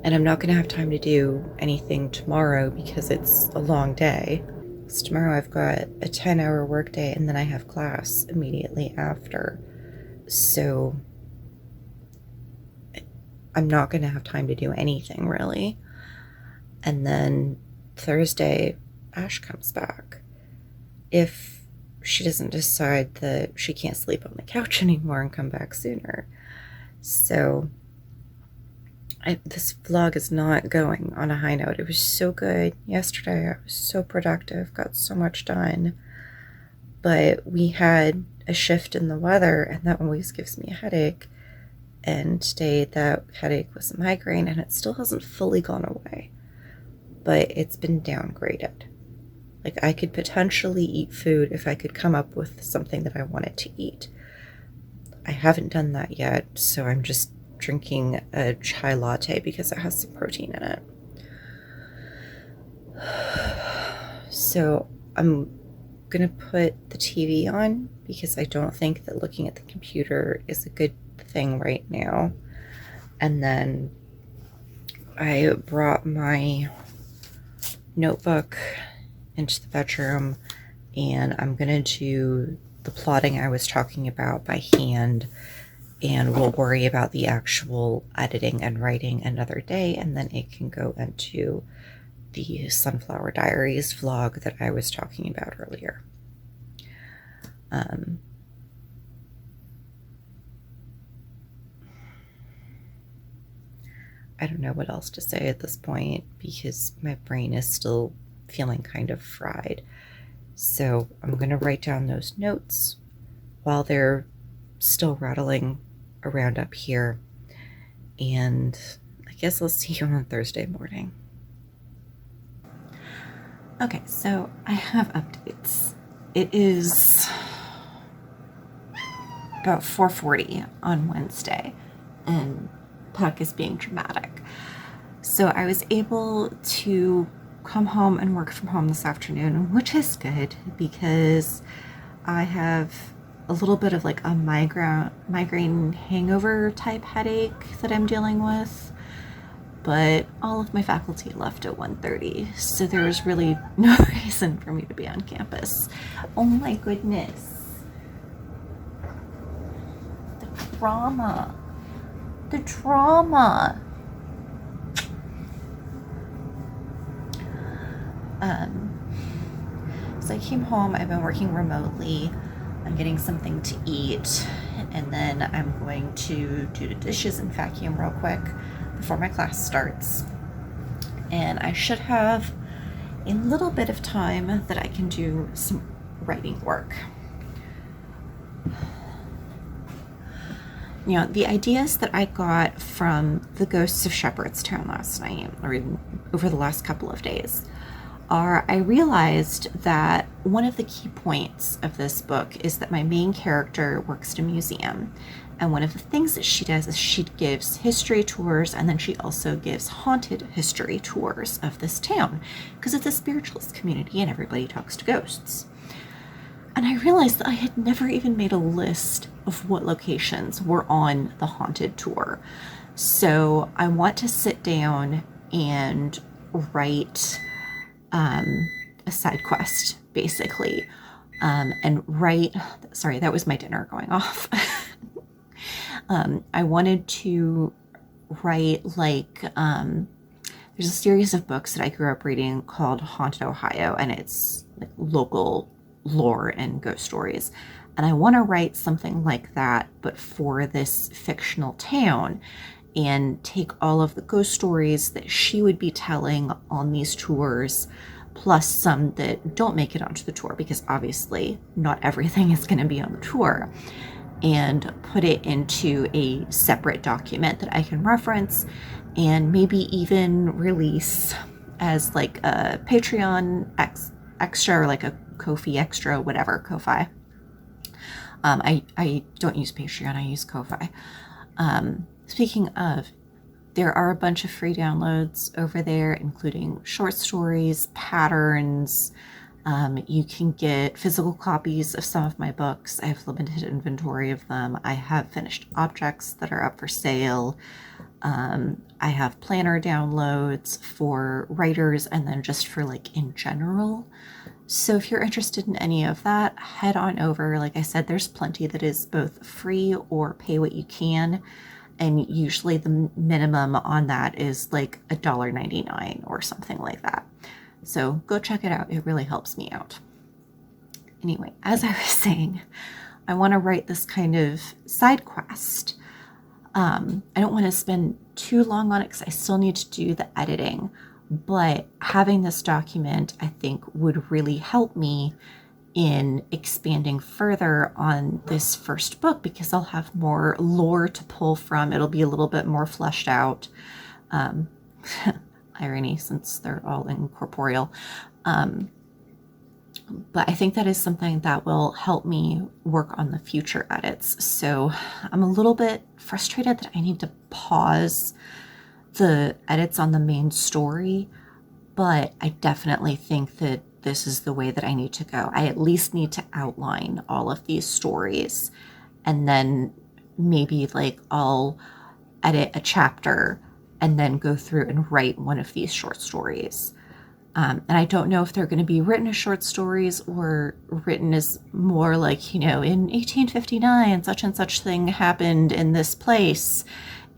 And I'm not going to have time to do anything tomorrow because it's a long day. So tomorrow I've got a 10-hour workday, and then I have class immediately after. So I'm not going to have time to do anything, really. And then Thursday, Ash comes back. If she doesn't decide that she can't sleep on the couch anymore and come back sooner. So this vlog is not going on a high note. It was so good yesterday. I was so productive, got so much done. But we had a shift in the weather, and that always gives me a headache. And today that headache was a migraine, and it still hasn't fully gone away. But it's been downgraded. Like, I could potentially eat food if I could come up with something that I wanted to eat. I haven't done that yet, so I'm just drinking a chai latte because it has some protein in it. So I'm gonna put the TV on because I don't think that looking at the computer is a good thing right now. And then I brought my notebook into the bedroom, and I'm gonna do the plotting I was talking about by hand, and we'll worry about the actual editing and writing another day, and then it can go into the Sunflower Diaries vlog that I was talking about earlier. I don't know what else to say at this point because my brain is still feeling kind of fried. So I'm going to write down those notes while they're still rattling around up here. And I guess I'll see you on Thursday morning. Okay, so I have updates. It is about 4:40 on Wednesday, and Puck is being dramatic. So I was able to come home and work from home this afternoon, which is good because I have a little bit of like a migraine hangover type headache that I'm dealing with, but all of my faculty left at 1:30, so there was really no reason for me to be on campus. Oh my goodness. The drama. So I came home, I've been working remotely, I'm getting something to eat, and then I'm going to do the dishes and vacuum real quick before my class starts. And I should have a little bit of time that I can do some writing work. You know, the ideas that I got from the Ghosts of Shepherdstown last night, or even over the last couple of days, I realized that one of the key points of this book is that my main character works at a museum. And one of the things that she does is she gives history tours, and then she also gives haunted history tours of this town because it's a spiritualist community and everybody talks to ghosts. And I realized that I had never even made a list of what locations were on the haunted tour. So I want to sit down and write a side quest, basically, and write, sorry, that was my dinner going off. I wanted to write like, there's a series of books that I grew up reading called Haunted Ohio, and it's like local lore and ghost stories. And I want to write something like that, but for this fictional town, and take all of the ghost stories that she would be telling on these tours, plus some that don't make it onto the tour, because obviously not everything is going to be on the tour, and put it into a separate document that I can reference and maybe even release as like a Patreon extra or like a Ko-fi extra, whatever, Ko-fi. I don't use Patreon, I use Ko-fi. Speaking of, there are a bunch of free downloads over there, including short stories, patterns. You can get physical copies of some of my books. I have limited inventory of them. I have finished objects that are up for sale. I have planner downloads for writers and then just for like in general. So if you're interested in any of that, head on over. Like I said, there's plenty that is both free or pay what you can. And usually the minimum on that is like $1.99 or something like that. So go check it out. It really helps me out. Anyway, as I was saying, I want to write this kind of side quest. I don't want to spend too long on it because I still need to do the editing. But having this document, I think, would really help me in expanding further on this first book because I'll have more lore to pull from. It'll be a little bit more fleshed out. Irony, since they're all incorporeal. But I think that is something that will help me work on the future edits. So I'm a little bit frustrated that I need to pause the edits on the main story, but I definitely think that this is the way that I need to go. I at least need to outline all of these stories, and then maybe like I'll edit a chapter and then go through and write one of these short stories. And I don't know if they're going to be written as short stories or written as more like, in 1859, such and such thing happened in this place.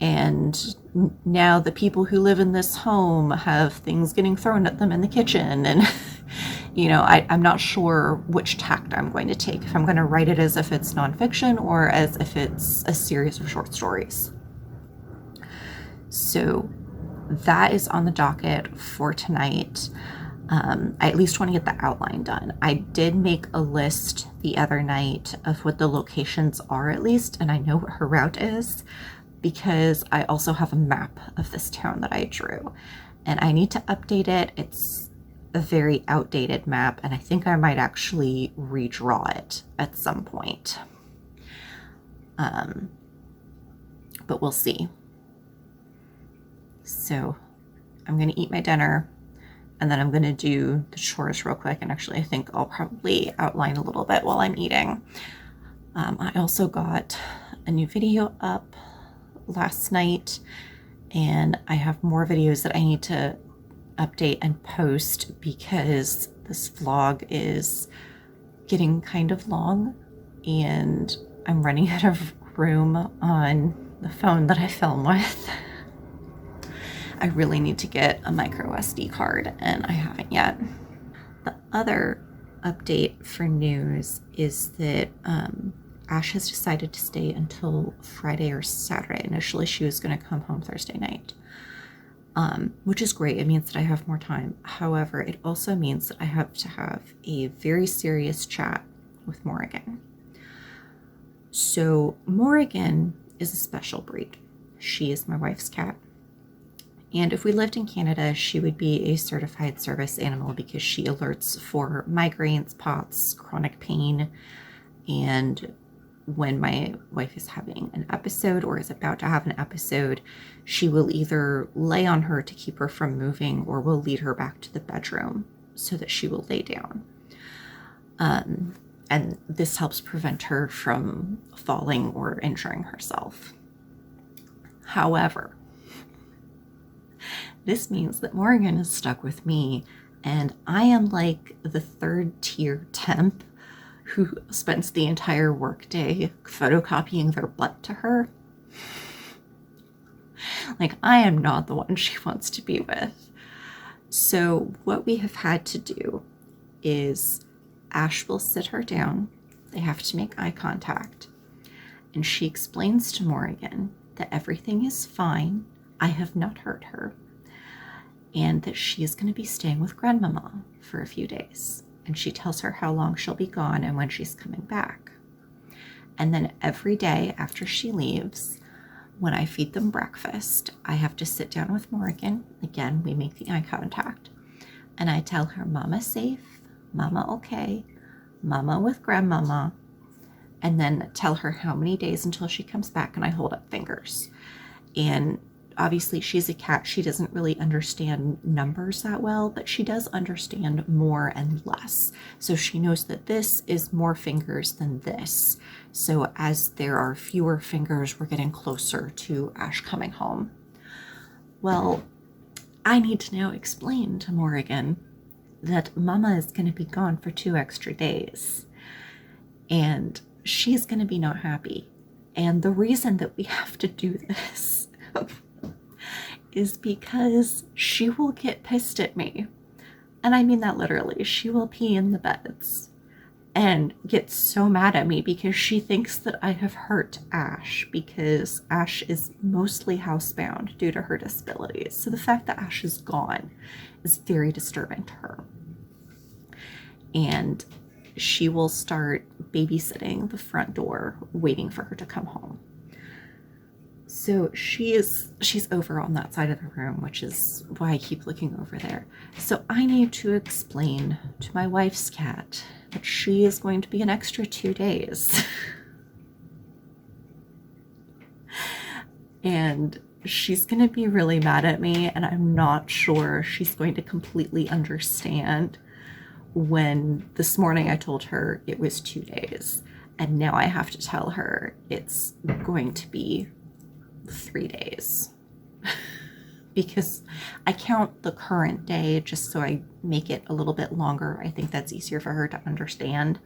And now the people who live in this home have things getting thrown at them in the kitchen. And, I'm not sure which tact I'm going to take, if I'm going to write it as if it's nonfiction or as if it's a series of short stories. So that is on the docket for tonight. I at least want to get the outline done. I did make a list the other night of what the locations are at least, and I know what her route is because I also have a map of this town that I drew, and I need to update it. It's a very outdated map, and I think I might actually redraw it at some point. But we'll see. So I'm going to eat my dinner and then I'm going to do the chores real quick. And actually, I think I'll probably outline a little bit while I'm eating. I also got a new video up last night, and I have more videos that I need to update and post because this vlog is getting kind of long and I'm running out of room on the phone that I film with. I really need to get a micro SD card, and I haven't yet. The other update for news is that Ash has decided to stay until Friday or Saturday. Initially, she was going to come home Thursday night, which is great. It means that I have more time. However, it also means that I have to have a very serious chat with Morrigan. So Morrigan is a special breed. She is my wife's cat. And if we lived in Canada, she would be a certified service animal because she alerts for migraines, POTS, chronic pain. And when my wife is having an episode or is about to have an episode, she will either lay on her to keep her from moving or will lead her back to the bedroom so that she will lay down. And this helps prevent her from falling or injuring herself. However, this means that Morgan is stuck with me, and I am like the third tier temp who spends the entire workday photocopying their butt to her. Like, I am not the one she wants to be with. So what we have had to do is Ash will sit her down. They have to make eye contact. And she explains to Morgan that everything is fine. I have not hurt her. And that she is going to be staying with Grandmama for a few days. And she tells her how long she'll be gone and when she's coming back. And then every day after she leaves, when I feed them breakfast, I have to sit down with Morgan. Again, we make the eye contact. And I tell her, Mama safe, Mama okay, Mama with Grandmama. And then tell her how many days until she comes back, and I hold up fingers. And obviously she's a cat. She doesn't really understand numbers that well, but she does understand more and less. So she knows that this is more fingers than this. So as there are fewer fingers, we're getting closer to Ash coming home. Well, I need to now explain to Morgan that Mama is going to be gone for 2 extra days. And she's going to be not happy. And the reason that we have to do this is because she will get pissed at me. And I mean that literally. She will pee in the beds and get so mad at me because she thinks that I have hurt Ash, because Ash is mostly housebound due to her disabilities. So the fact that Ash is gone is very disturbing to her. And she will start babysitting the front door, waiting for her to come home. So she's over on that side of the room, which is why I keep looking over there. So I need to explain to my wife's cat that she is going to be an extra 2 days. And she's going to be really mad at me, and I'm not sure she's going to completely understand when this morning I told her it was 2 days, and now I have to tell her it's going to be 3 days. Because I count the current day just so I make it a little bit longer. I think that's easier for her to understand.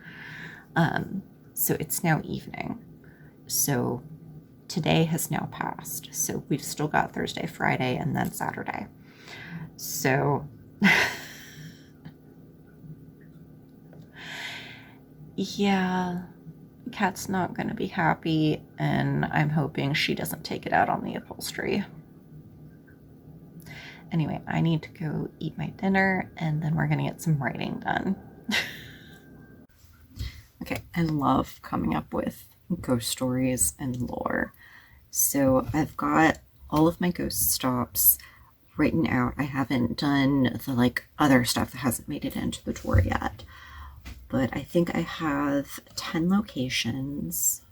So it's now evening. So today has now passed. So we've still got Thursday, Friday, and then Saturday. So yeah, Kat's not going to be happy, and I'm hoping she doesn't take it out on the upholstery. Anyway, I need to go eat my dinner, and then we're going to get some writing done. Okay, I love coming up with ghost stories and lore. So I've got all of my ghost stops written out. I haven't done the other stuff that hasn't made it into the tour yet. But I think I have 10 locations.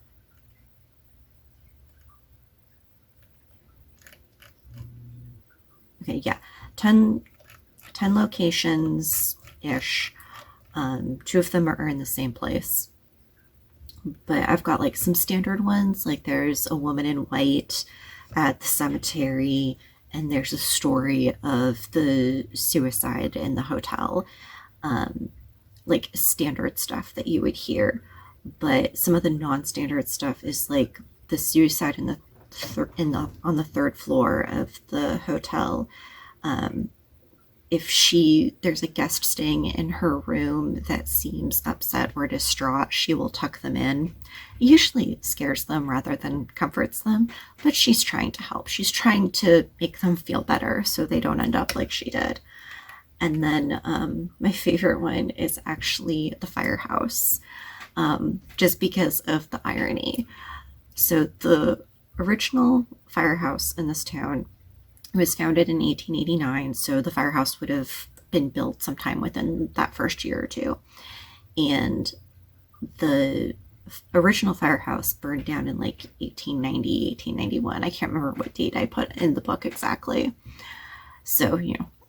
Okay, yeah, 10 locations-ish. 2 of them are in the same place. But I've got some standard ones, there's a woman in white at the cemetery, and there's a story of the suicide in the hotel. Standard stuff that you would hear. But some of the non-standard stuff is the suicide on the 3rd floor of the hotel. If there's a guest staying in her room that seems upset or distraught, she will tuck them in. It usually scares them rather than comforts them, but she's trying to help. She's trying to make them feel better so they don't end up like she did. And then my favorite one is actually the firehouse, just because of the irony. So the original firehouse in this town was founded in 1889, so the firehouse would have been built sometime within that first year or two. And the original firehouse burned down in 1890, 1891. I can't remember what date I put in the book exactly. So,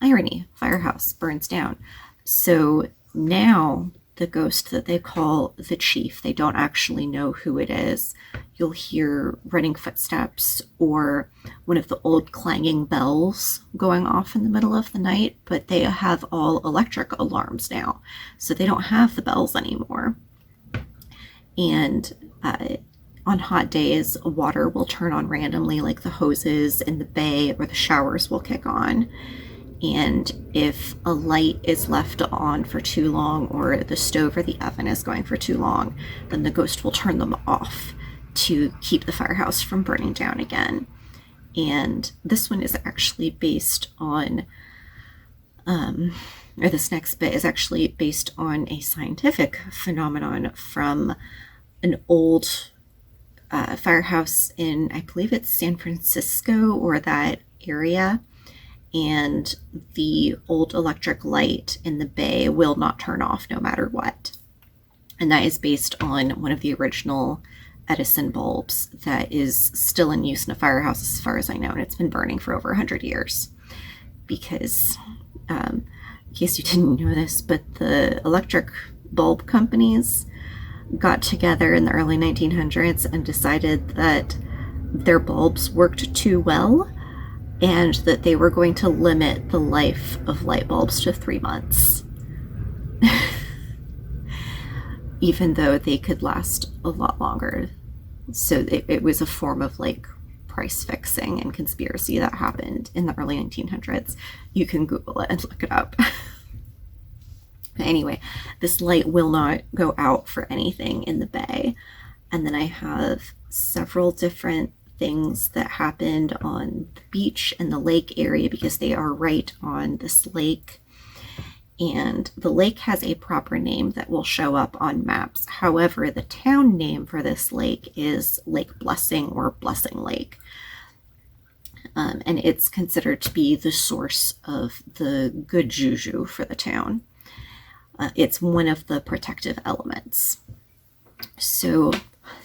irony, firehouse burns down. So now the ghost that they call the chief, they don't actually know who it is. You'll hear running footsteps or one of the old clanging bells going off in the middle of the night, but they have all electric alarms now, so they don't have the bells anymore. And on hot days, water will turn on randomly, the hoses in the bay or the showers will kick on. And if a light is left on for too long, or the stove or the oven is going for too long, then the ghost will turn them off to keep the firehouse from burning down again. And this one is actually based on, or this next bit is actually based on a scientific phenomenon from an old firehouse in, I believe it's San Francisco or that area, and the old electric light in the bay will not turn off no matter what. And that is based on one of the original Edison bulbs that is still in use in a firehouse as far as I know, and it's been burning for over 100 years. Because, in case you didn't know this, but the electric bulb companies got together in the early 1900s and decided that their bulbs worked too well and that they were going to lit the life of light bulbs to 3 months. Even though they could last a lot longer. So it was a form of like price fixing and conspiracy that happened in the early 1900s. You can Google it and look it up. Anyway, this light will not go out for anything in the bay. And then I have several different things that happened on the beach and the lake area because they are right on this lake. And the lake has a proper name that will show up on maps. However, the town name for this lake is Lake Blessing or Blessing Lake. And it's considered to be the source of the good juju for the town. It's one of the protective elements. So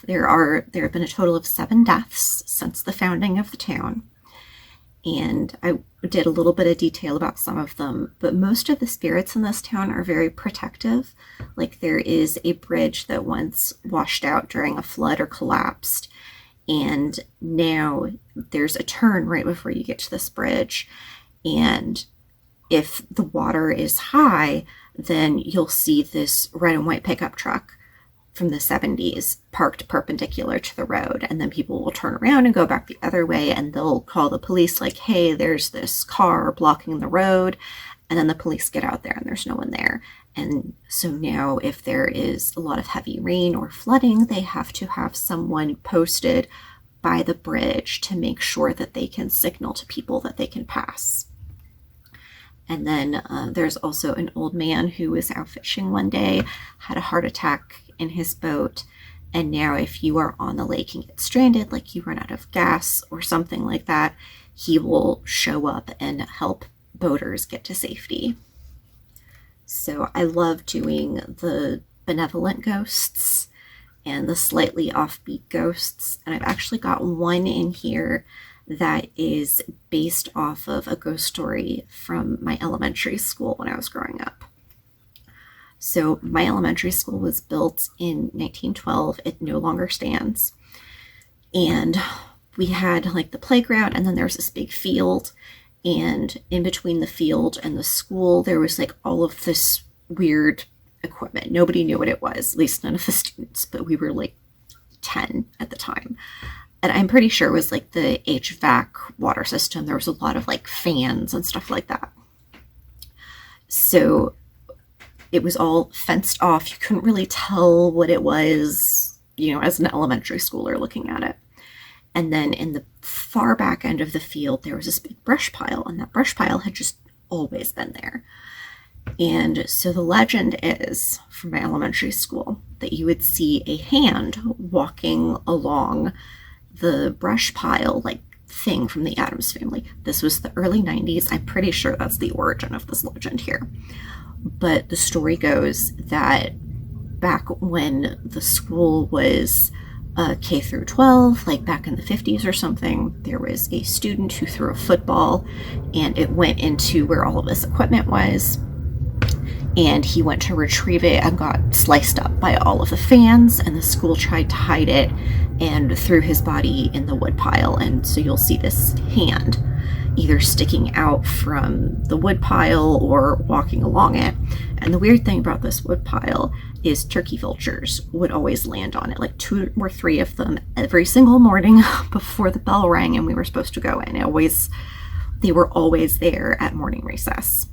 there have been a total of 7 deaths since the founding of the town. And I did a little bit of detail about some of them, but most of the spirits in this town are very protective. Like there is a bridge that once washed out during a flood or collapsed, and now there's a turn right before you get to this bridge. And if the water is high, then you'll see this red and white pickup truck from the 70s parked perpendicular to the road, and then people will turn around and go back the other way, and they'll call the police like, hey, there's this car blocking the road, and then the police get out there and there's no one there. And so now if there is a lot of heavy rain or flooding, they have to have someone posted by the bridge to make sure that they can signal to people that they can pass. And then there's also an old man who was out fishing one day, had a heart attack in his boat, and now if you are on the lake and get stranded, like you run out of gas or something like that, he will show up and help boaters get to safety. So I love doing the benevolent ghosts and the slightly offbeat ghosts, and I've actually got one in here that is based off of a ghost story from my elementary school when I was growing up. So my elementary school was built in 1912. It no longer stands. And we had like the playground, and then there was this big field. And in between the field and the school, there was like all of this weird equipment. Nobody knew what it was, at least none of the students, but we were like 10 at the time. And I'm pretty sure it was like the HVAC water system. There was a lot of like fans and stuff like that. So it was all fenced off. You couldn't really tell what it was, as an elementary schooler looking at it. And then in the far back end of the field, there was this big brush pile, and that brush pile had just always been there. And so the legend is, from my elementary school, that you would see a hand walking along the brush pile, like thing from the Addams Family. This was the early 90s. I'm pretty sure that's the origin of this legend here. But the story goes that back when the school was K through 12, like back in the 50s or something, there was a student who threw a football and it went into where all of this equipment was. And he went to retrieve it and got sliced up by all of the fans, and the school tried to hide it and threw his body in the wood pile. And so you'll see this hand either sticking out from the wood pile or walking along it. And the weird thing about this wood pile is turkey vultures would always land on it, like 2 or 3 of them every single morning before the bell rang and we were supposed to go in. They were always there at morning recess.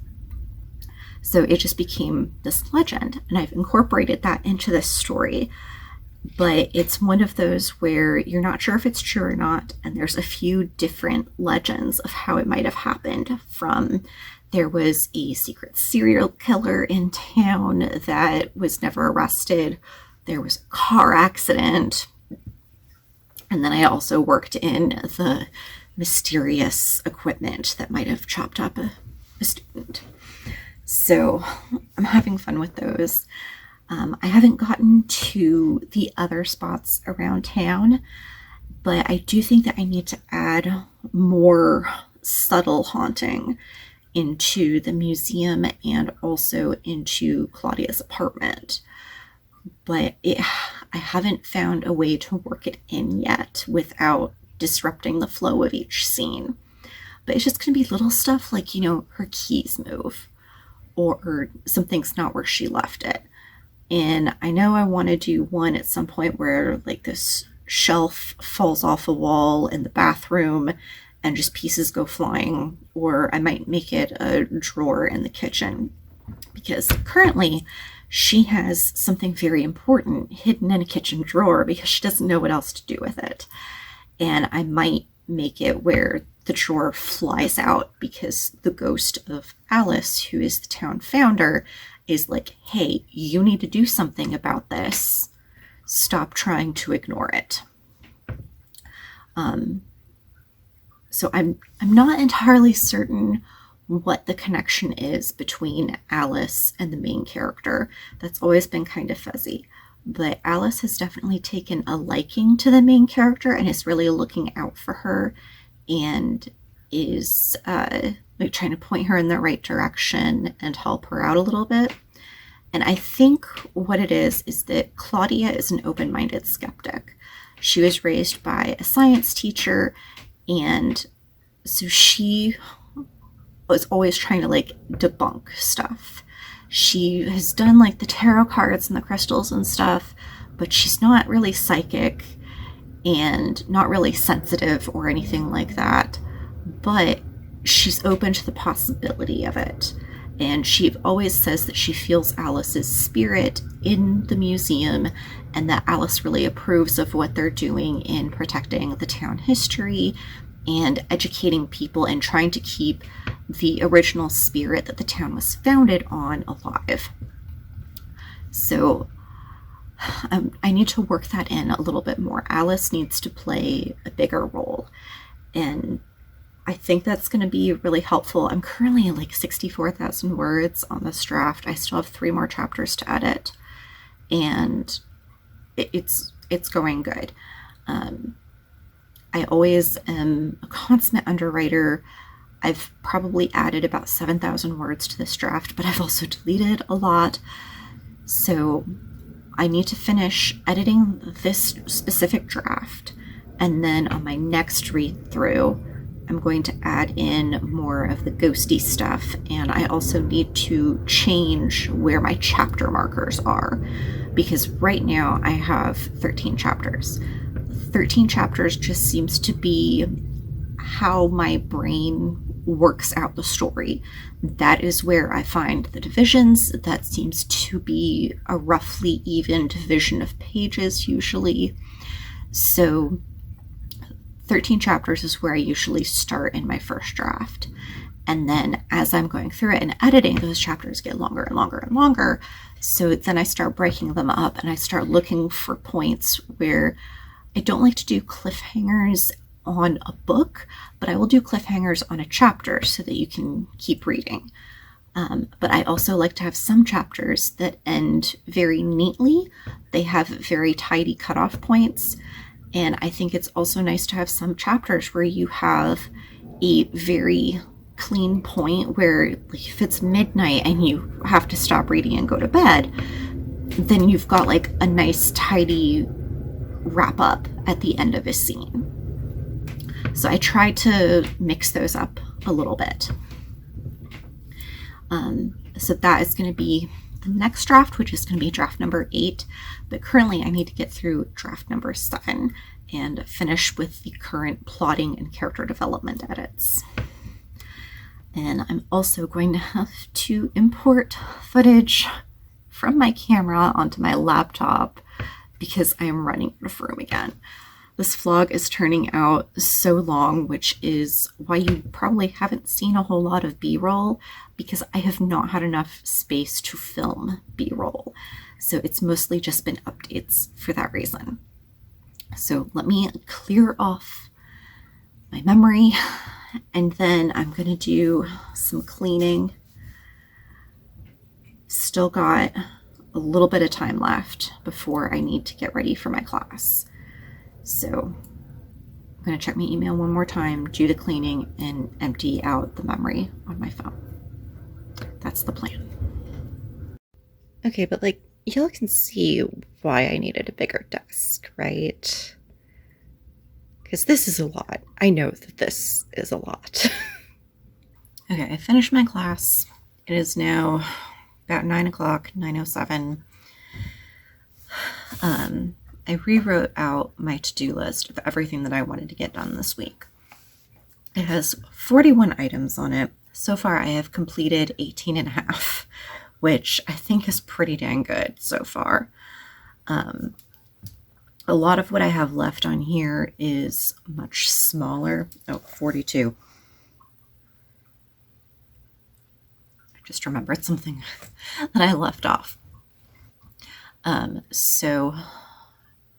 So it just became this legend, and I've incorporated that into this story. But it's one of those where you're not sure if it's true or not, and there's a few different legends of how it might have happened. From there was a secret serial killer in town that was never arrested. There was a car accident. And then I also worked in the mysterious equipment that might have chopped up a student. So I'm having fun with those. I haven't gotten to the other spots around town, but I do think that I need to add more subtle haunting into the museum and also into Claudia's apartment. But I haven't found a way to work it in yet without disrupting the flow of each scene. But it's just going to be little stuff like, her keys move or something's not where she left it. And I know I want to do one at some point where like this shelf falls off a wall in the bathroom and just pieces go flying, or I might make it a drawer in the kitchen, because currently she has something very important hidden in a kitchen drawer because she doesn't know what else to do with it. And I might make it where the drawer flies out because the ghost of Alice, who is the town founder, is like, hey, you need to do something about this. Stop trying to ignore it. So I'm not entirely certain what the connection is between Alice and the main character. That's always been kind of fuzzy. But Alice has definitely taken a liking to the main character and is really looking out for her and is like trying to point her in the right direction and help her out a little bit. And I think what it is that Claudia is an open-minded skeptic. She was raised by a science teacher, and so she was always trying to like debunk stuff. She has done like the tarot cards and the crystals and stuff, but she's not really psychic and not really sensitive or anything like that. But she's open to the possibility of it. And she always says that she feels Alice's spirit in the museum and that Alice really approves of what they're doing in protecting the town history and educating people and trying to keep the original spirit that the town was founded on alive. So I need to work that in a little bit more. Alice needs to play a bigger role. And I think that's going to be really helpful. I'm currently at like 64,000 words on this draft. I still have 3 more chapters to edit, and it's going good. I always am a consummate underwriter. I've probably added about 7,000 words to this draft, but I've also deleted a lot. So I need to finish editing this specific draft, and then on my next read through, I'm going to add in more of the ghosty stuff, and I also need to change where my chapter markers are, because right now I have 13 chapters. 13 chapters just seems to be how my brain works out the story. That is where I find the divisions. That seems to be a roughly even division of pages usually. So 13 chapters is where I usually start in my first draft. And then as I'm going through it and editing, those chapters get longer and longer and longer. So then I start breaking them up and I start looking for points where I don't like to do cliffhangers on a book, but I will do cliffhangers on a chapter so that you can keep reading. But I also like to have some chapters that end very neatly. They have very tidy cutoff points. And I think it's also nice to have some chapters where you have a very clean point where if it's midnight and you have to stop reading and go to bed, then you've got like a nice tidy wrap up at the end of a scene. So I try to mix those up a little bit. So that is going to be the next draft, which is going to be draft number 8. But currently I need to get through draft number 7 and finish with the current plotting and character development edits. And I'm also going to have to import footage from my camera onto my laptop because I am running out of room again. This vlog is turning out so long, which is why you probably haven't seen a whole lot of B-roll, because I have not had enough space to film B-roll. So it's mostly just been updates for that reason. So let me clear off my memory, and then I'm going to do some cleaning. Still got a little bit of time left before I need to get ready for my class. So I'm going to check my email one more time, do the cleaning, and empty out the memory on my phone. That's the plan. Okay, but like, y'all can see why I needed a bigger desk, right? Because this is a lot. I know that this is a lot. Okay, I finished my class. It is now about 9 o'clock, 9:07. I rewrote out my to-do list of everything that I wanted to get done this week. It has 41 items on it. So far, I have completed 18 and a half, which I think is pretty dang good so far. A lot of what I have left on here is much smaller. Oh, 42. I just remembered something that I left off. So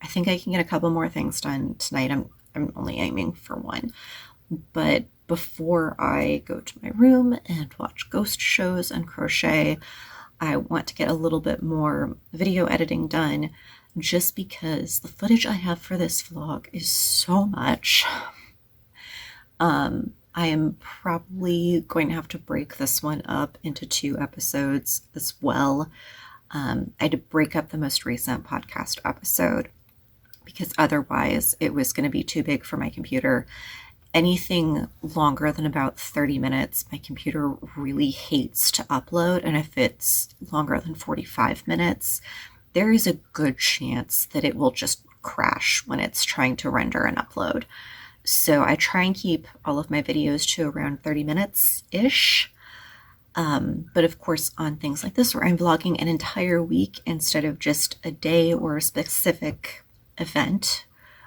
I think I can get a couple more things done tonight. I'm only aiming for one. But before I go to my room and watch ghost shows and crochet, I want to get a little bit more video editing done, just because the footage I have for this vlog is so much. I am probably going to have to break this one up into 2 episodes as well. I had to break up the most recent podcast episode because otherwise it was going to be too big for my computer. Anything longer than about 30 minutes, my computer really hates to upload. And if it's longer than 45 minutes, there is a good chance that it will just crash when it's trying to render and upload. So I try and keep all of my videos to around 30 minutes-ish. But of course, on things like this, where I'm vlogging an entire week instead of just a day or a specific event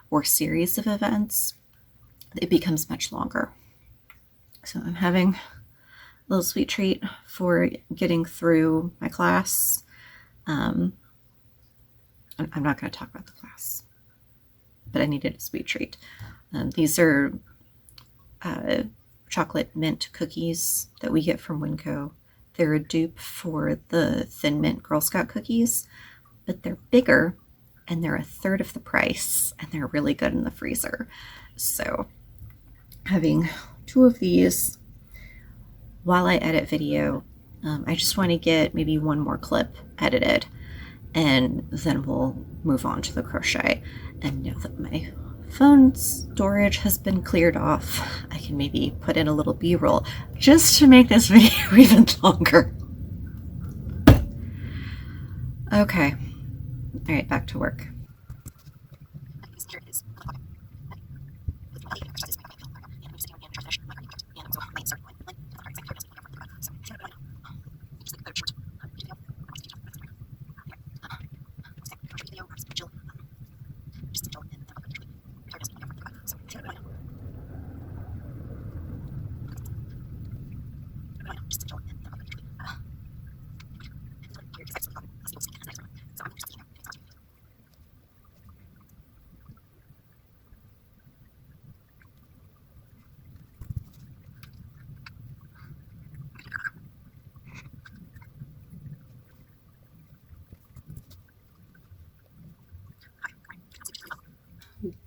or series of events, it becomes much longer. So I'm having a little sweet treat for getting through my class. I'm not going to talk about the class, but I needed a sweet treat. These are chocolate mint cookies that we get from Winco. They're a dupe for the Thin Mint Girl Scout cookies, but they're bigger and they're a third of the price, and they're really good in the freezer. So having 2 of these while I edit video, I just want to get maybe 1 more clip edited, and then we'll move on to the crochet. And now that my phone storage has been cleared off, I can maybe put in a little B-roll just to make this video even longer. Okay. All right, back to work.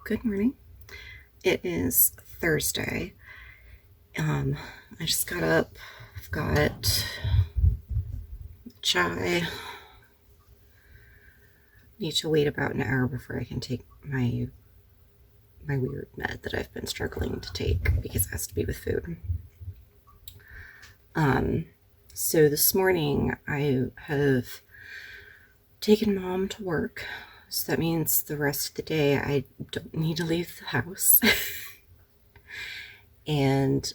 Good morning. It is Thursday. I just got up. I've got chai. Need to wait about an hour before I can take my weird med that I've been struggling to take because it has to be with food. So this morning I have taken Mom to work. So that means the rest of the day I don't need to leave the house. And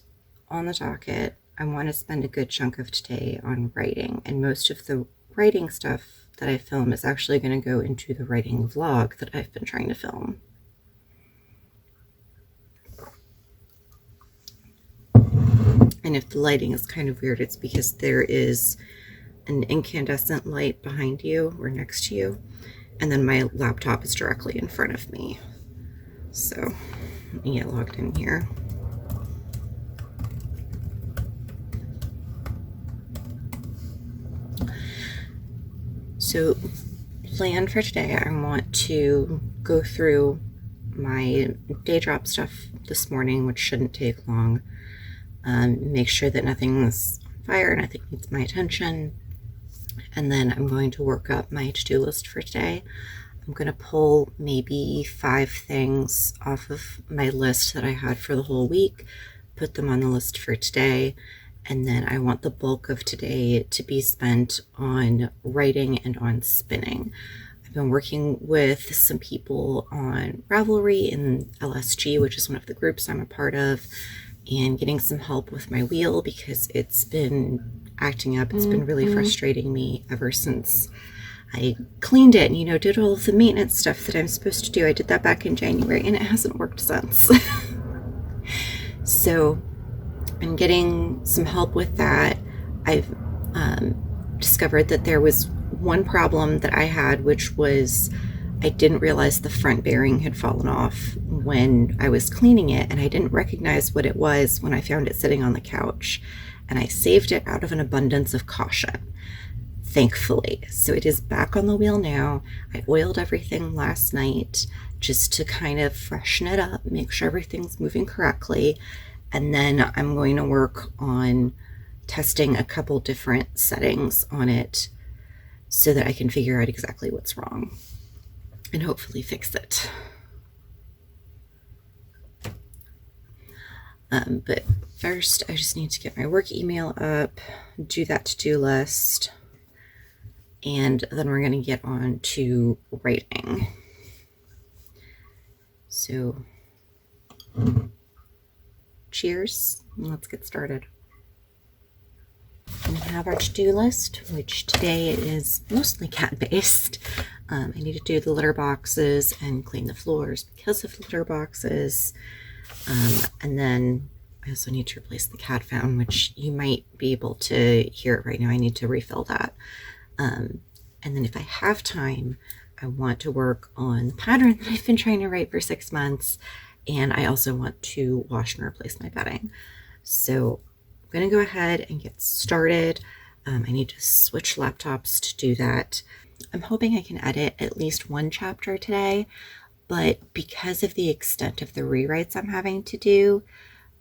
on the docket, I want to spend a good chunk of today on writing. And most of the writing stuff that I film is actually going to go into the writing vlog that I've been trying to film. And if the lighting is kind of weird, it's because there is an incandescent light behind you or next to you. And then my laptop is directly in front of me. So let me get logged in here. So plan for today, I want to go through my day job stuff this morning, which shouldn't take long. Make sure that nothing's on fire, nothing needs my attention. And then I'm going to work up my to-do list for today. I'm going to pull maybe 5 things off of my list that I had for the whole week, put them on the list for today, and then I want the bulk of today to be spent on writing and on spinning. I've been working with some people on Ravelry and LSG, which is one of the groups I'm a part of, and getting some help with my wheel because it's been acting up. It's been really frustrating me ever since I cleaned it and, did all of the maintenance stuff that I'm supposed to do. I did that back in January and it hasn't worked since. So I'm getting some help with that. I've discovered that there was one problem that I had, which was I didn't realize the front bearing had fallen off when I was cleaning it, and I didn't recognize what it was when I found it sitting on the couch, and I saved it out of an abundance of caution, thankfully. So it is back on the wheel now. I oiled everything last night just to kind of freshen it up, make sure everything's moving correctly, and then I'm going to work on testing a couple different settings on it so that I can figure out exactly what's wrong and hopefully fix it. But first, I just need to get my work email up, do that to-do list, and then we're going to get on to writing. So, cheers, and let's get started. We have our to-do list, which today is mostly cat-based. I need to do the litter boxes and clean the floors because of the litter boxes. And then I also need to replace the cat fountain, which you might be able to hear it right now. I need to refill that. And then if I have time, I want to work on the pattern that I've been trying to write for 6 months. And I also want to wash and replace my bedding. So I'm going to go ahead and get started. I need to switch laptops to do that. I'm hoping I can edit at least 1 chapter today, but because of the extent of the rewrites I'm having to do,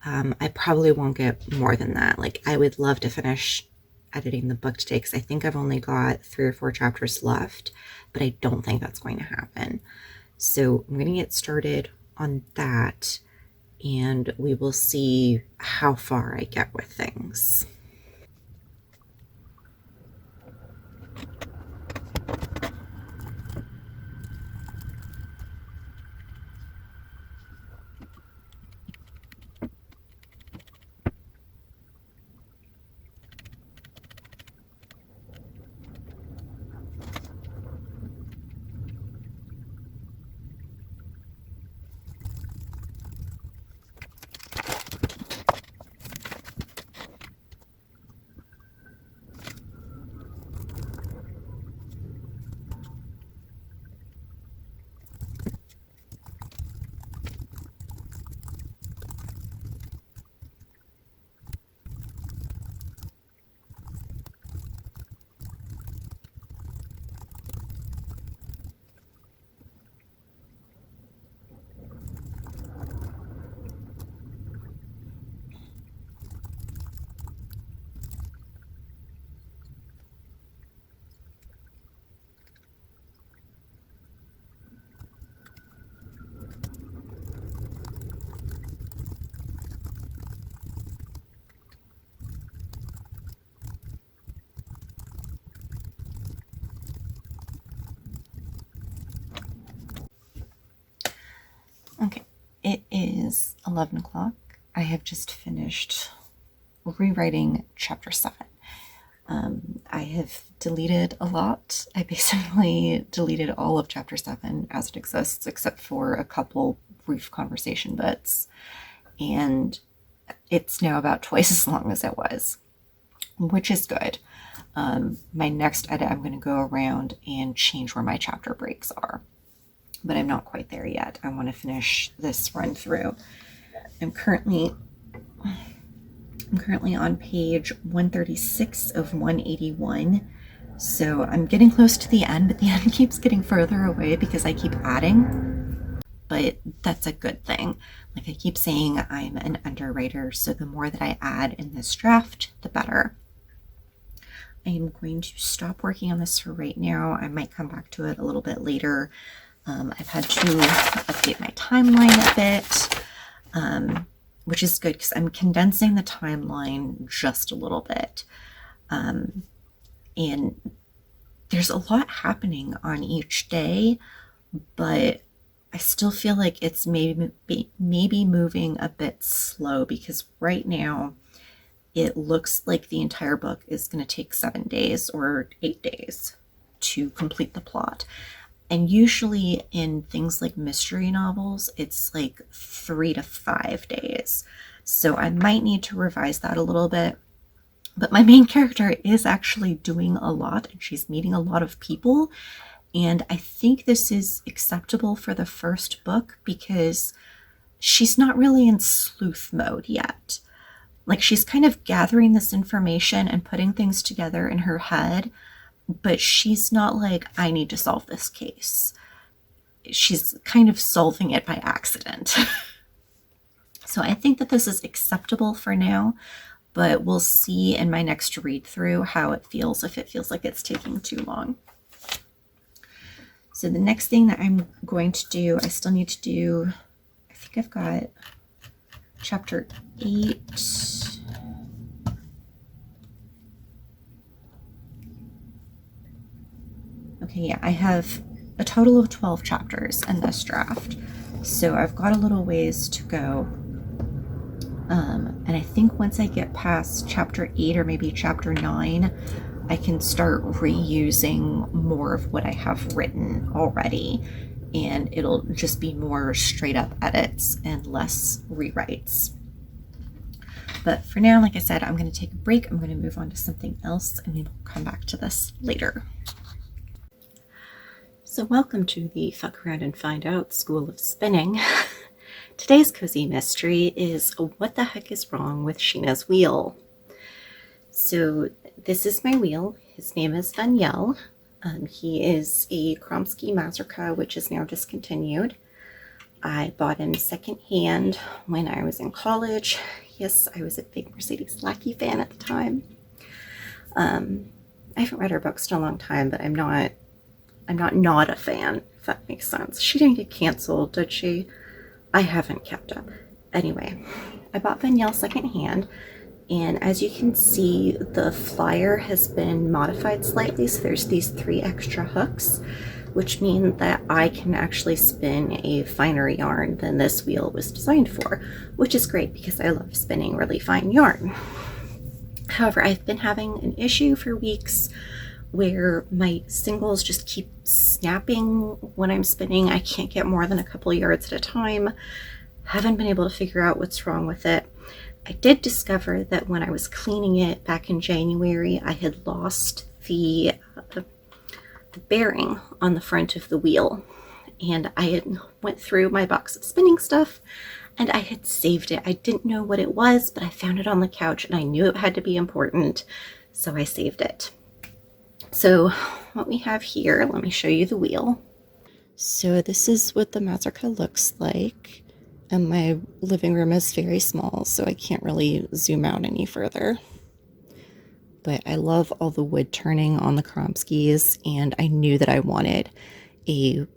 I probably won't get more than that. Like, I would love to finish editing the book today because I think I've only got 3 or 4 chapters left, but I don't think that's going to happen. So I'm going to get started on that, and we will see how far I get with things. Okay, it is 11 o'clock. I have just finished rewriting chapter 7. I have deleted a lot. I basically deleted all of chapter 7 as it exists, except for a couple brief conversation bits. And it's now about twice as long as it was, which is good. My next edit, I'm going to go around and change where my chapter breaks are. but I'm not quite there yet. I want to finish this run through. I'm currently on page 136 of 181. So I'm getting close to the end, but the end keeps getting further away because I keep adding. But that's a good thing. Like I keep saying, I'm an underwriter, so the more that I add in this draft, the better. I am going to stop working on this for right now. I might come back to it a little bit later. I've had to update my timeline a bit, which is good because I'm condensing the timeline just a little bit. And there's a lot happening on each day, but I still feel like it's maybe moving a bit slow because right now it looks like the entire book is going to take 7 days or 8 days to complete the plot. And usually in things like mystery novels, it's like 3 to 5 days. So I might need to revise that a little bit. But my main character is actually doing a lot and she's meeting a lot of people. And I think this is acceptable for the first book because she's not really in sleuth mode yet. Like she's kind of gathering this information and putting things together in her head, but she's not like, I need to solve this case. She's kind of solving it by accident. So I think that this is acceptable for now, but we'll see in my next read through how it feels, if it feels like it's taking too long. So the next thing that I'm going to do, I still need to do, I think I've got chapter 8. Okay, yeah, I have a total of 12 chapters in this draft. So I've got a little ways to go. And I think once I get past chapter 8 or maybe chapter 9, I can start reusing more of what I have written already. And it'll just be more straight up edits and less rewrites. But for now, like I said, I'm going to take a break. I'm going to move on to something else and we'll come back to this later. So welcome to the Fuck Around and Find Out School of Spinning. Today's cozy mystery is what the heck is wrong with Sheena's wheel? So this is my wheel. His name is Danielle. He is a Kromsky Mazurka, which is now discontinued. I bought him secondhand when I was in college. Yes, I was a big Mercedes Lackey fan at the time. I haven't read her books in a long time, but I'm not a fan, if that makes sense. She didn't get canceled, did she? I haven't kept up. Anyway, I bought Danielle secondhand, and as you can see, the flyer has been modified slightly. So there's these 3 extra hooks, which mean that I can actually spin a finer yarn than this wheel was designed for, which is great because I love spinning really fine yarn. However, I've been having an issue for weeks where my singles just keep snapping when I'm spinning. I can't get more than a couple yards at a time. Haven't been able to figure out what's wrong with it. I did discover that when I was cleaning it back in January, I had lost the bearing on the front of the wheel. And I had went through my box of spinning stuff and I had saved it. I didn't know what it was, but I found it on the couch and I knew it had to be important, so I saved it. So what we have here, let me show you the wheel. So this is what the Mazurka looks like. And my living room is very small, so I can't really zoom out any further. But I love all the wood turning on the Kromskys, and I knew that I wanted a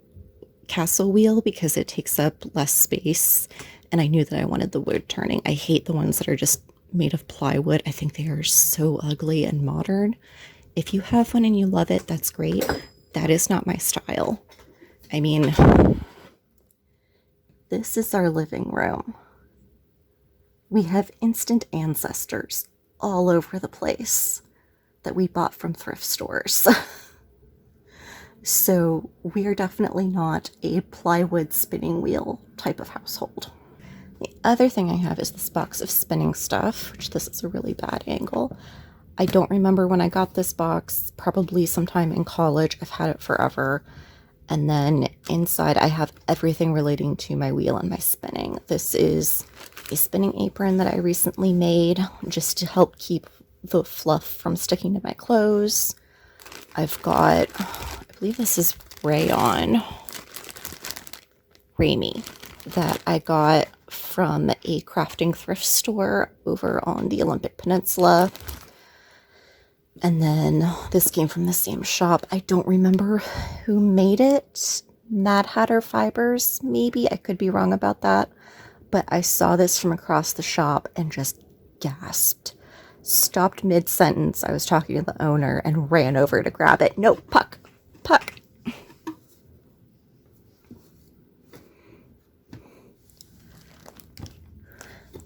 castle wheel because it takes up less space, and I knew that I wanted the wood turning. I hate the ones that are just made of plywood. I think they are so ugly and modern. If you have one and you love it, that's great. That is not my style. I mean, this is our living room. We have instant ancestors all over the place that we bought from thrift stores. So we are definitely not a plywood spinning wheel type of household. The other thing I have is this box of spinning stuff, which this is a really bad angle. I don't remember when I got this box, probably sometime in college. I've had it forever. And then inside I have everything relating to my wheel and my spinning. This is a spinning apron that I recently made just to help keep the fluff from sticking to my clothes. I've got, I believe this is rayon, Ramy, that I got from a crafting thrift store over on the Olympic Peninsula. And then this came from the same shop. I don't remember who made it. Mad Hatter Fibers, maybe. I could be wrong about that. But I saw this from across the shop and just gasped. Stopped mid-sentence. I was talking to the owner and ran over to grab it. No, Puck. Puck.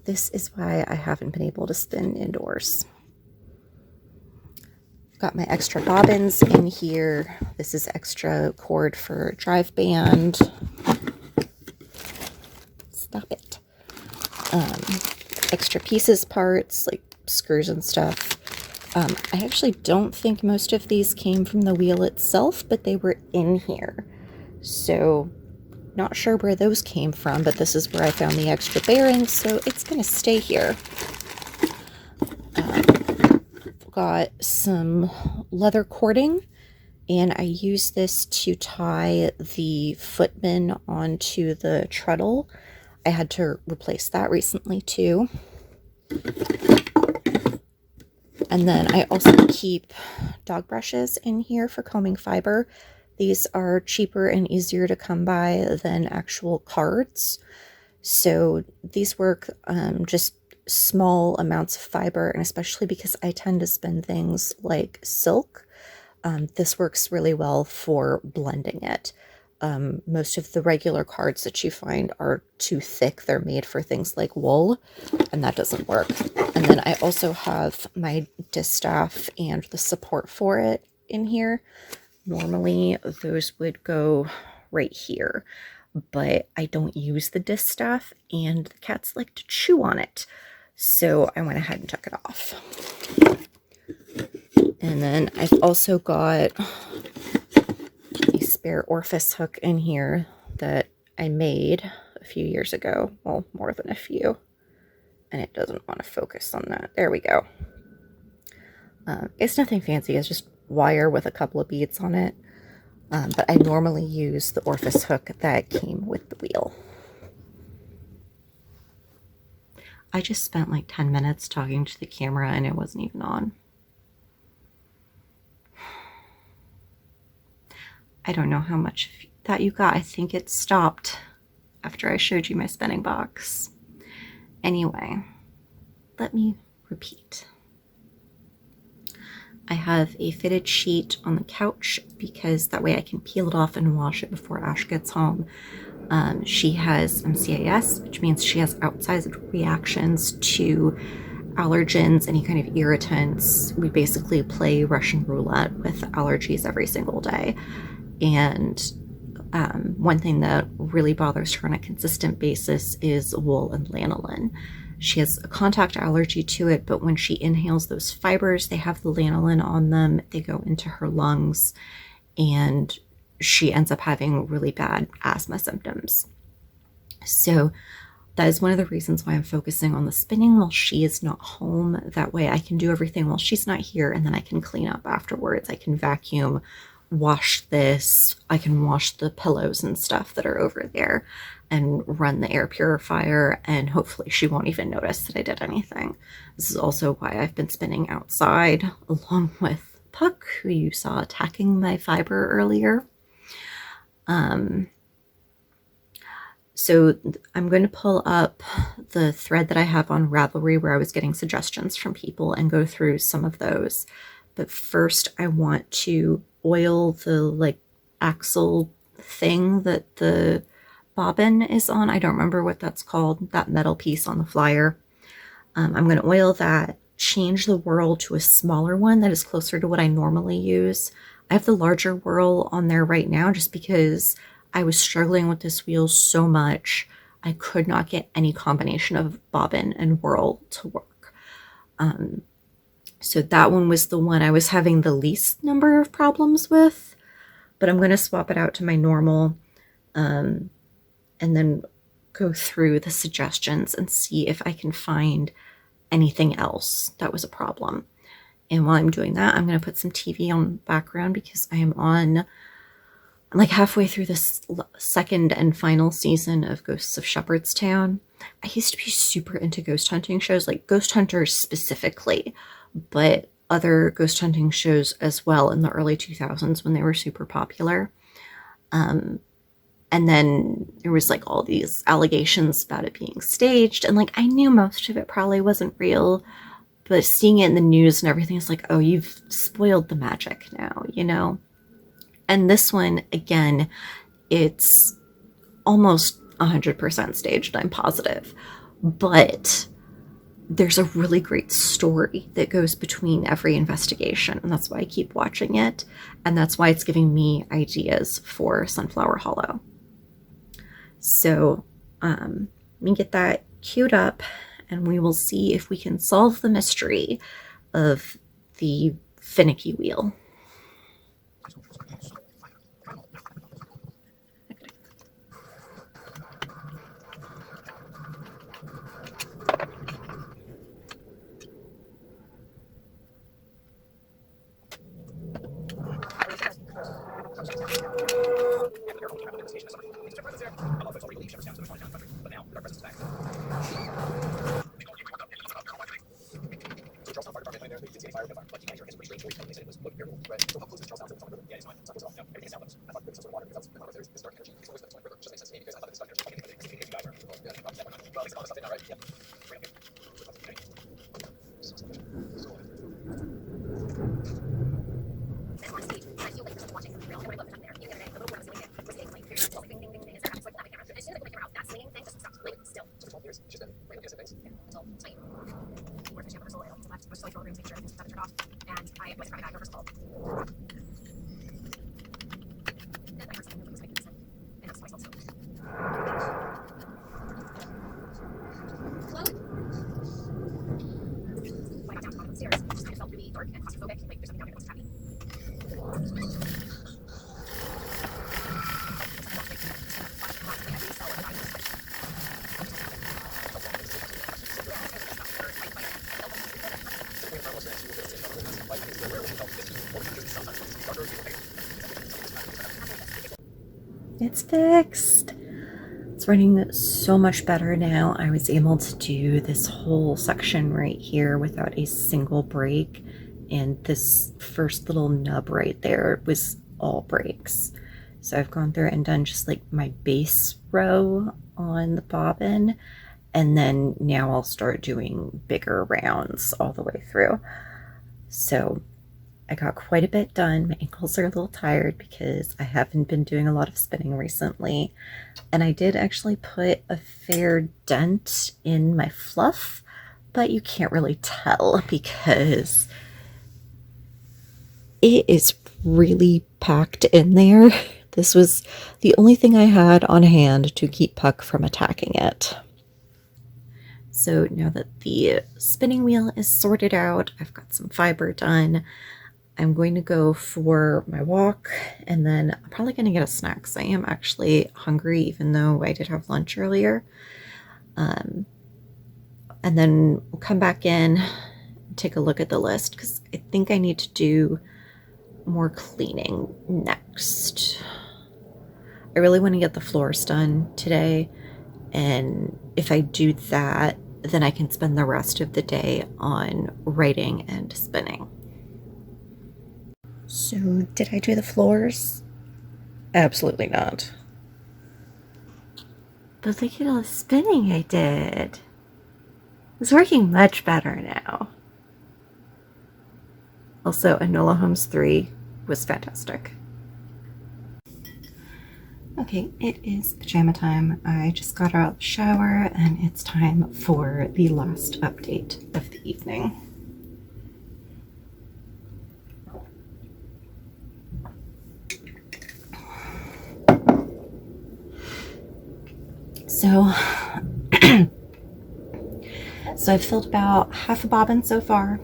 This is why I haven't been able to spin indoors. Got my extra bobbins in here. This is extra cord for drive band. Stop it. Extra pieces, parts, like screws and stuff. I actually don't think most of these came from the wheel itself, but they were in here. So not sure where those came from, but this is where I found the extra bearings, so it's going to stay here. Got some leather cording, and I use this to tie the footman onto the treadle. I had to replace that recently too. And then I also keep dog brushes in here for combing fiber. These are cheaper and easier to come by than actual cards. So these work just small amounts of fiber, and especially because I tend to spin things like silk, this works really well for blending it. Most of the regular cards that you find are too thick. They're made for things like wool, and that doesn't work. And then I also have my distaff and the support for it in here. Normally those would go right here, but I don't use the distaff and the cats like to chew on it. So I went ahead and took it off. And then I've also got a spare orifice hook in here that I made a few years ago. Well, more than a few. And it doesn't want to focus on that. There we go. It's nothing fancy. It's just wire with a couple of beads on it. But I normally use the orifice hook that came with the wheel. I just spent like 10 minutes talking to the camera and it wasn't even on. I don't know how much that you got. I think it stopped after I showed you my spinning box. Anyway, let me repeat. I have a fitted sheet on the couch because that way I can peel it off and wash it before Ash gets home. She has MCAS, which means she has outsized reactions to allergens, any kind of irritants. We basically play Russian roulette with allergies every single day. And one thing that really bothers her on a consistent basis is wool and lanolin. She has a contact allergy to it, but when she inhales those fibers, they have the lanolin on them, they go into her lungs, and she ends up having really bad asthma symptoms. So that is one of the reasons why I'm focusing on the spinning while she is not home. That way I can do everything while she's not here, and then I can clean up afterwards. I can vacuum, wash this, I can wash the pillows and stuff that are over there and run the air purifier, and hopefully she won't even notice that I did anything. This is also why I've been spinning outside along with Puck, who you saw attacking my fiber earlier. So I'm going to pull up the thread that I have on Ravelry where I was getting suggestions from people and go through some of those. But first I want to oil the like axle thing that the bobbin is on. I don't remember what that's called, that metal piece on the flyer. I'm going to oil that, change the whirl to a smaller one that is closer to what I normally use. I have the larger whirl on there right now just because I was struggling with this wheel so much. I could not get any combination of bobbin and whirl to work. So that one was the one I was having the least number of problems with. but I'm going to swap it out to my normal, and then go through the suggestions and see if I can find anything else that was a problem. And while I'm doing that, I'm going to put some TV on background because I'm like halfway through this second and final season of Ghosts of Shepherdstown. I used to be super into ghost hunting shows, like Ghost Hunters specifically, but other ghost hunting shows as well in the early 2000s when they were super popular. And then there was like all these allegations about it being staged, and like I knew most of it probably wasn't real, but seeing it in the news and everything is like, oh, you've spoiled the magic now, you know? And this one, again, it's almost 100% staged, I'm positive. But there's a really great story that goes between every investigation, and that's why I keep watching it. And that's why it's giving me ideas for Sunflower Hollow. So let me get that queued up, and we will see if we can solve the mystery of the finicky wheel. It's fixed. It's running so much better now. I was able to do this whole section right here without a single break, and this first little nub right there was all breaks. So I've gone through and done just like my base row on the bobbin, and then now I'll start doing bigger rounds all the way through. So I got quite a bit done. My ankles are a little tired because I haven't been doing a lot of spinning recently. And I did actually put a fair dent in my fluff, but you can't really tell because it is really packed in there. This was the only thing I had on hand to keep Puck from attacking it. So now that the spinning wheel is sorted out, I've got some fiber done. I'm going to go for my walk, and then I'm probably going to get a snack because I am actually hungry, even though I did have lunch earlier. And then we'll come back in and take a look at the list because I think I need to do more cleaning next. I really want to get the floors done today, and if I do that, then I can spend the rest of the day on writing and spinning. So, did I do the floors? Absolutely not. But look at all the spinning I did. It's working much better now. Also, Enola Holmes 3 was fantastic. Okay, it is pajama time. I just got out of the shower and it's time for the last update of the evening. So I've filled about half a bobbin so far,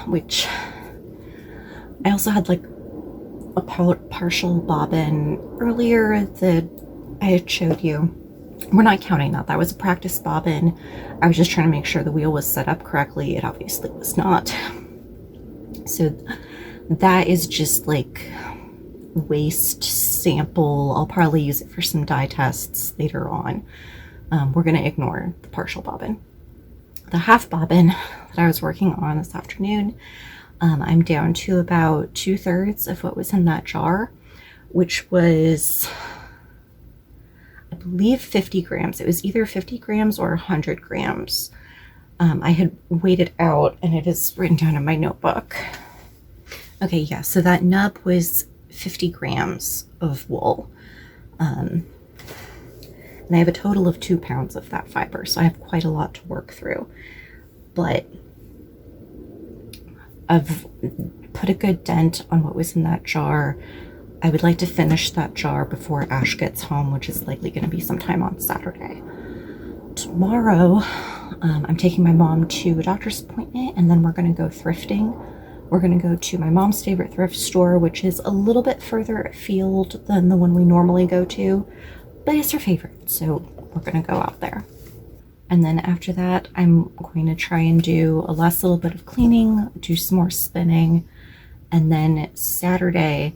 which I also had like a partial bobbin earlier that I had showed you. We're not counting that. That was a practice bobbin. I was just trying to make sure the wheel was set up correctly. It obviously was not. So that is just like waste sample. I'll probably use it for some dye tests later on. We're going to ignore the partial bobbin. The half bobbin that I was working on this afternoon, I'm down to about 2/3 of what was in that jar, which was, I believe, 50 grams. It was either 50 grams or 100 grams. I had weighed it out and it is written down in my notebook. Okay, yeah, so that nub was 50 grams of wool. And I have a total of 2 pounds of that fiber, so I have quite a lot to work through. But I've put a good dent on what was in that jar. I would like to finish that jar before Ash gets home, which is likely going to be sometime on Saturday. Tomorrow, I'm taking my mom to a doctor's appointment, and then we're going to go thrifting. We're going to go to my mom's favorite thrift store, which is a little bit further afield than the one we normally go to, but it's her favorite, so we're going to go out there. And then after that, I'm going to try and do a last little bit of cleaning, do some more spinning, and then Saturday,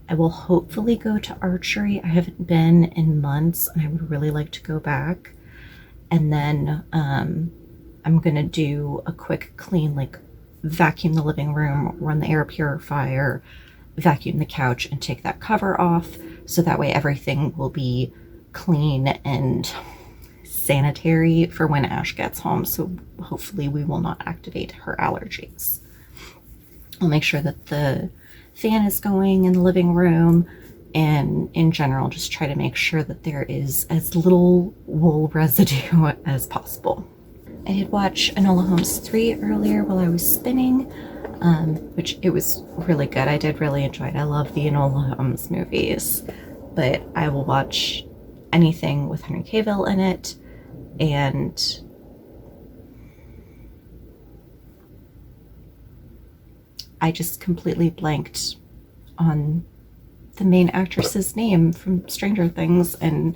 I will hopefully go to archery. I haven't been in months, and I would really like to go back. And then I'm going to do a quick clean, like vacuum the living room, run the air purifier, vacuum the couch, and take that cover off, so that way everything will be clean and sanitary for when Ash gets home, so hopefully we will not activate her allergies. I'll make sure that the fan is going in the living room, and in general just try to make sure that there is as little wool residue as possible. I did watch Enola Holmes 3 earlier while I was spinning, which it was really good. I did really enjoy it. I love the Enola Holmes movies, but I will watch anything with Henry Cavill in it. And I just completely blanked on the main actress's name from Stranger Things, and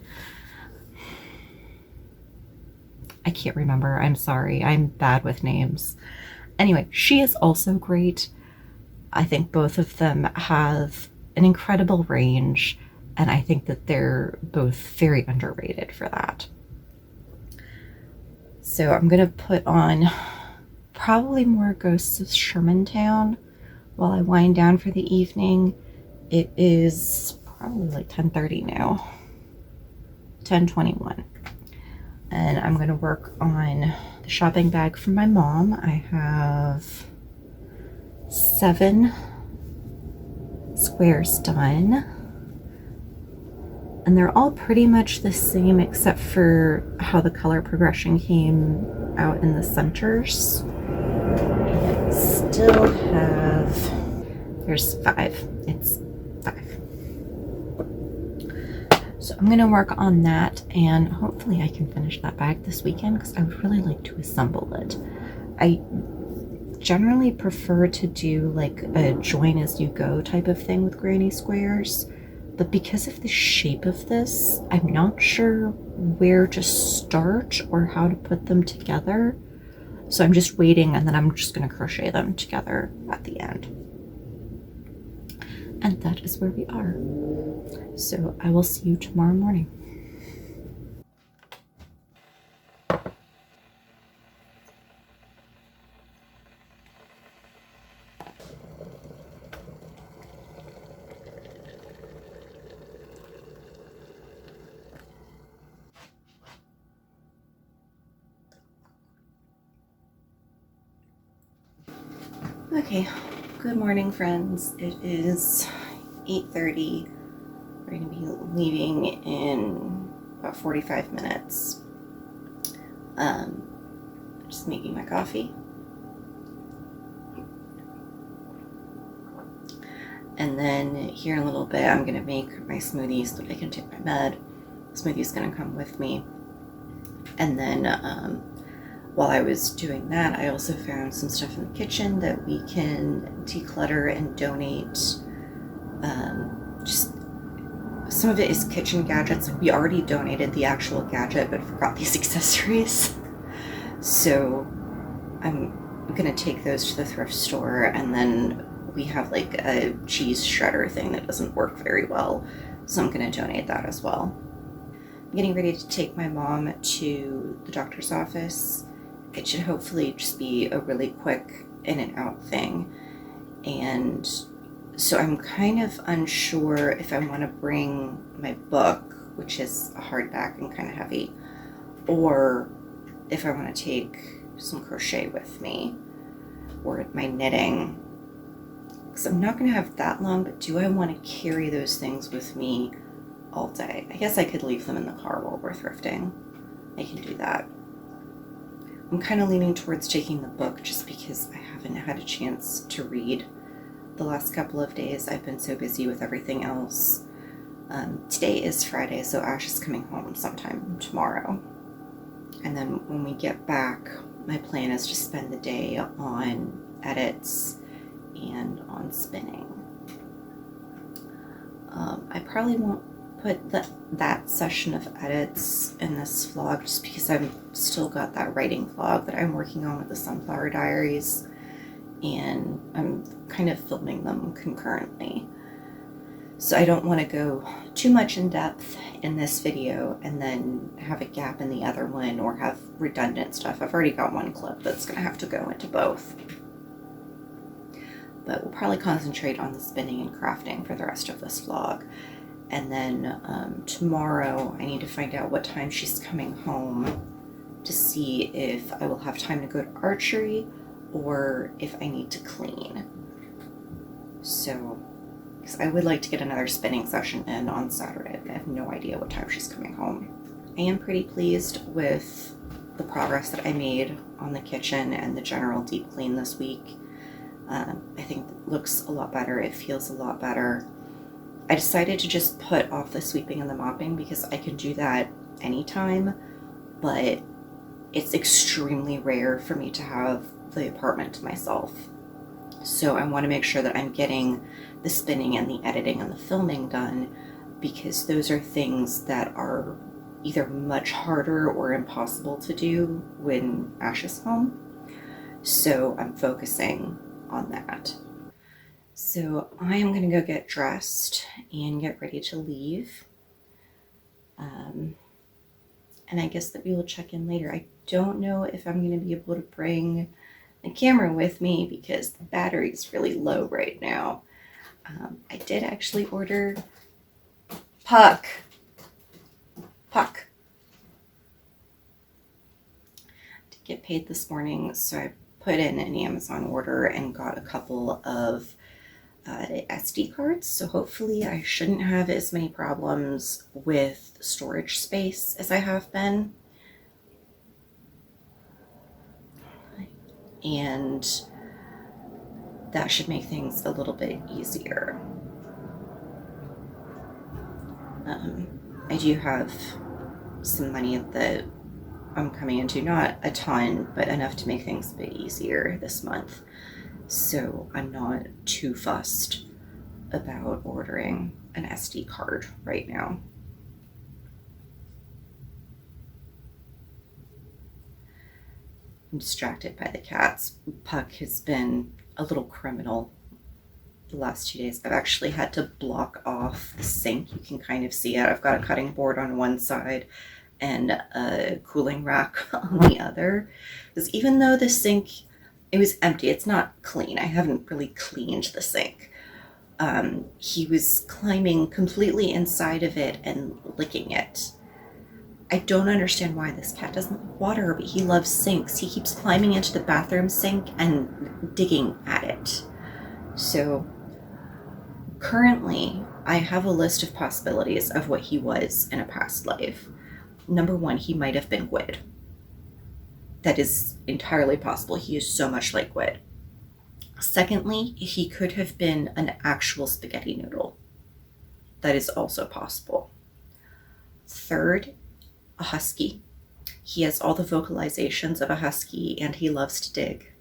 I can't remember. I'm sorry. I'm bad with names. Anyway, she is also great. I think both of them have an incredible range, and I think that they're both very underrated for that. So I'm going to put on probably more Ghosts of Shermantown while I wind down for the evening. It is probably like 10:30 now, 10:21. And I'm going to work on the shopping bag for my mom. I have 7 squares done. And they're all pretty much the same except for how the color progression came out in the centers. And I still have, there's 5. It's 5. So I'm going to work on that, and hopefully I can finish that bag this weekend because I would really like to assemble it. I generally prefer to do like a join as you go type of thing with granny squares. But because of the shape of this, I'm not sure where to start or how to put them together. So I'm just waiting, and then I'm just going to crochet them together at the end. And that is where we are. So I will see you tomorrow morning. Okay, good morning, friends. It is 8:30. We're going to be leaving in about 45 minutes. Just making my coffee. And then here in a little bit, I'm going to make my smoothies so that I can take my med. The smoothie's going to come with me. And then while I was doing that, I also found some stuff in the kitchen that we can declutter and donate Just some of it is kitchen gadgets. Like, we already donated the actual gadget, but forgot these accessories. So I'm gonna take those to the thrift store, and then we have like a cheese shredder thing that doesn't work very well, so I'm gonna donate that as well. I'm getting ready to take my mom to the doctor's office. It should hopefully just be a really quick in and out thing, and so I'm kind of unsure if I want to bring my book, which is a hardback and kind of heavy, or if I want to take some crochet with me or my knitting, because I'm not going to have that long. But do I want to carry those things with me all day? I guess I could leave them in the car while we're thrifting. I can do that. I'm kind of leaning towards taking the book just because I haven't had a chance to read the last couple of days. I've been so busy with everything else. Today is Friday, so Ash is coming home sometime tomorrow. And then when we get back, my plan is to spend the day on edits and on spinning. I probably won't put that session of edits in this vlog just because I've still got that writing vlog that I'm working on with the Sunflower Diaries, and I'm kind of filming them concurrently. So I don't want to go too much in depth in this video and then have a gap in the other one or have redundant stuff. I've already got one clip that's going to have to go into both. But we'll probably concentrate on the spinning and crafting for the rest of this vlog. And then tomorrow I need to find out what time she's coming home to see if I will have time to go to archery or if I need to clean. So, because I would like to get another spinning session in on Saturday. I have no idea what time she's coming home. I am pretty pleased with the progress that I made on the kitchen and the general deep clean this week. I think it looks a lot better. It feels a lot better. I decided to just put off the sweeping and the mopping because I can do that anytime, but it's extremely rare for me to have the apartment to myself. So I want to make sure that I'm getting the spinning and the editing and the filming done, because those are things that are either much harder or impossible to do when Ash is home. So I'm focusing on that. So I am going to go get dressed and get ready to leave. And I guess that we will check in later. I don't know if I'm going to be able to bring the camera with me because the battery is really low right now. I did actually order Puck. To get paid this morning, so I put in an Amazon order and got a couple of SD cards, so hopefully I shouldn't have as many problems with storage space as I have been. And that should make things a little bit easier. I do have some money that I'm coming into, not a ton, but enough to make things a bit easier this month. So I'm not too fussed about ordering an SD card right now. I'm distracted by the cats. Puck has been a little criminal the last 2 days. I've actually had to block off the sink. You can kind of see it. I've got a cutting board on one side and a cooling rack on the other. Because even though the sink, it was empty, it's not clean. I haven't really cleaned the sink. He was climbing completely inside of it and licking it. I don't understand why this cat doesn't like water, but he loves sinks. He keeps climbing into the bathroom sink and digging at it. So currently, I have a list of possibilities of what he was in a past life. Number one, he might have been Gwyd. That is entirely possible. He is so much like Gwyd. Secondly, he could have been an actual spaghetti noodle. That is also possible. Third, a husky. He has all the vocalizations of a husky and he loves to dig.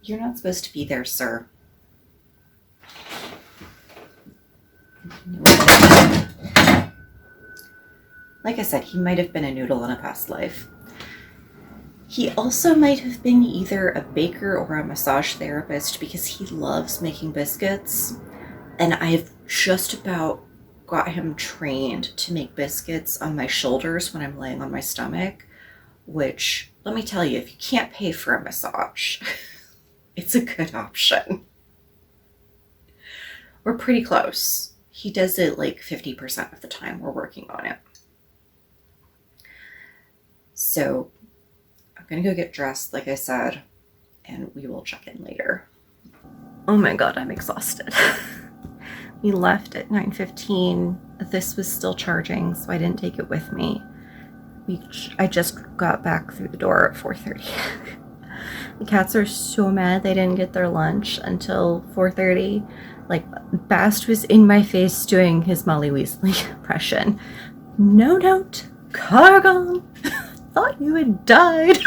You're not supposed to be there, sir. Like I said, he might have been a noodle in a past life. He also might have been either a baker or a massage therapist because he loves making biscuits. And I've just about got him trained to make biscuits on my shoulders when I'm laying on my stomach, which, let me tell you, if you can't pay for a massage, it's a good option. We're pretty close. He does it like 50% of the time. We're working on it. So I'm going to go get dressed, like I said, and we will check in later. Oh my God, I'm exhausted. We left at 9:15. This was still charging, so I didn't take it with me. I just got back through the door at 4:30. The cats are so mad they didn't get their lunch until 4:30. Like, Bast was in my face doing his Molly Weasley impression. No note, car gone. Thought you had died.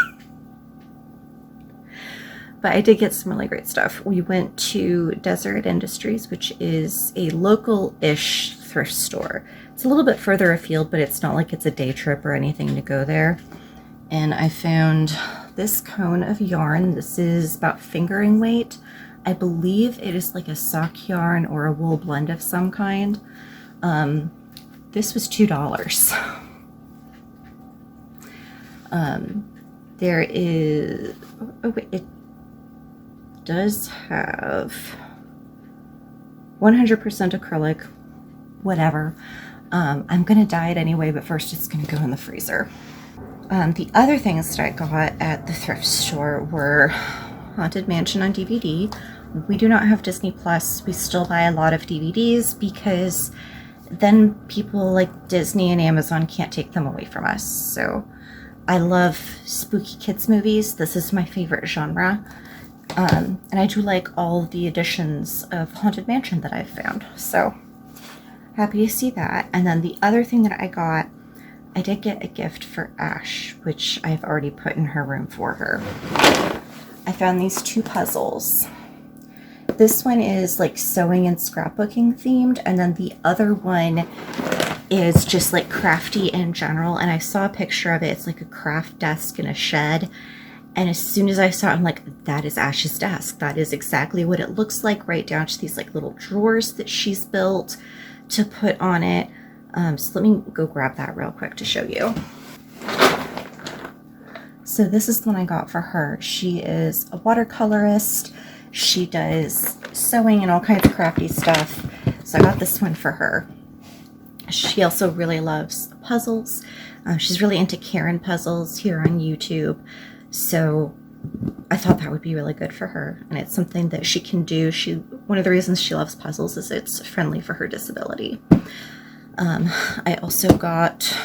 But I did get some really great stuff. We went to Desert Industries, which is a local-ish thrift store. It's a little bit further afield, but it's not like it's a day trip or anything to go there. And I found this cone of yarn. This is about fingering weight. I believe it is like a sock yarn or a wool blend of some kind. This was $2. There is, oh wait, it does have 100% acrylic, whatever. I'm gonna dye it anyway, but first it's gonna go in the freezer. The other things that I got at the thrift store were Haunted Mansion on DVD. We do not have Disney Plus. We still buy a lot of DVDs because then people like Disney and Amazon can't take them away from us. So I love spooky kids movies. This is my favorite genre. And I do like all the editions of Haunted Mansion that I've found. So happy to see that. And then the other thing that I did get a gift for Ash, which I've already put in her room for her. I found these two puzzles. This one is like sewing and scrapbooking themed, and then the other one is just like crafty in general. And I saw a picture of it. It's like a craft desk in a shed. And as soon as I saw it, I'm like, that is Ash's desk. That is exactly what it looks like, right down to these like little drawers that she's built to put on it. So let me go grab that real quick to show you. So this is the one I got for her. She is a watercolorist. She does sewing and all kinds of crafty stuff. So I got this one for her. She also really loves puzzles. She's really into Karen puzzles here on YouTube. So I thought that would be really good for her. And it's something that she can do. One of the reasons she loves puzzles is it's friendly for her disability. I also got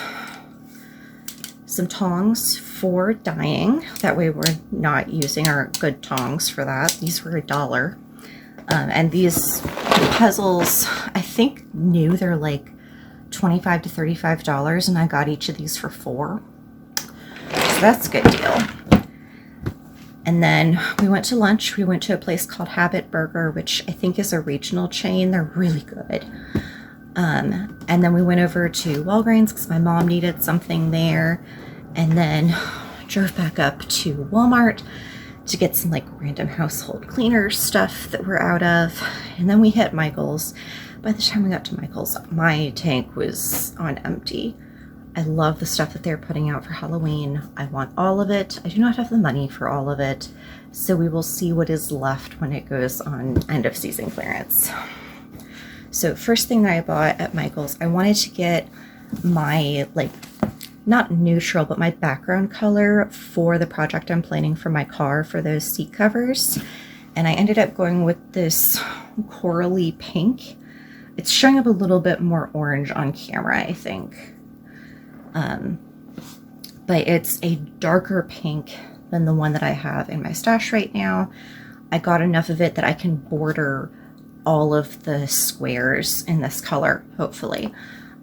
some tongs for dyeing. That way we're not using our good tongs for that. These were $1. And these puzzles, I think new, they're like $25 to $35, and I got each of these for $4. So that's a good deal. And then we went to lunch. We went to a place called Habit Burger, which I think is a regional chain. They're really good. And then we went over to Walgreens because my mom needed something there, and then drove back up to Walmart to get some like random household cleaner stuff that we're out of. And then we hit Michael's. By the time we got to Michael's, my tank was on empty. I love the stuff that they're putting out for Halloween. I want all of it. I do not have the money for all of it, so we will see what is left when it goes on end of season clearance. So first thing that I bought at Michael's, I wanted to get my, like, not neutral, but my background color for the project I'm planning for my car for those seat covers. And I ended up going with this corally pink. It's showing up a little bit more orange on camera, I think. But it's a darker pink than the one that I have in my stash right now. I got enough of it that I can border all of the squares in this color, hopefully.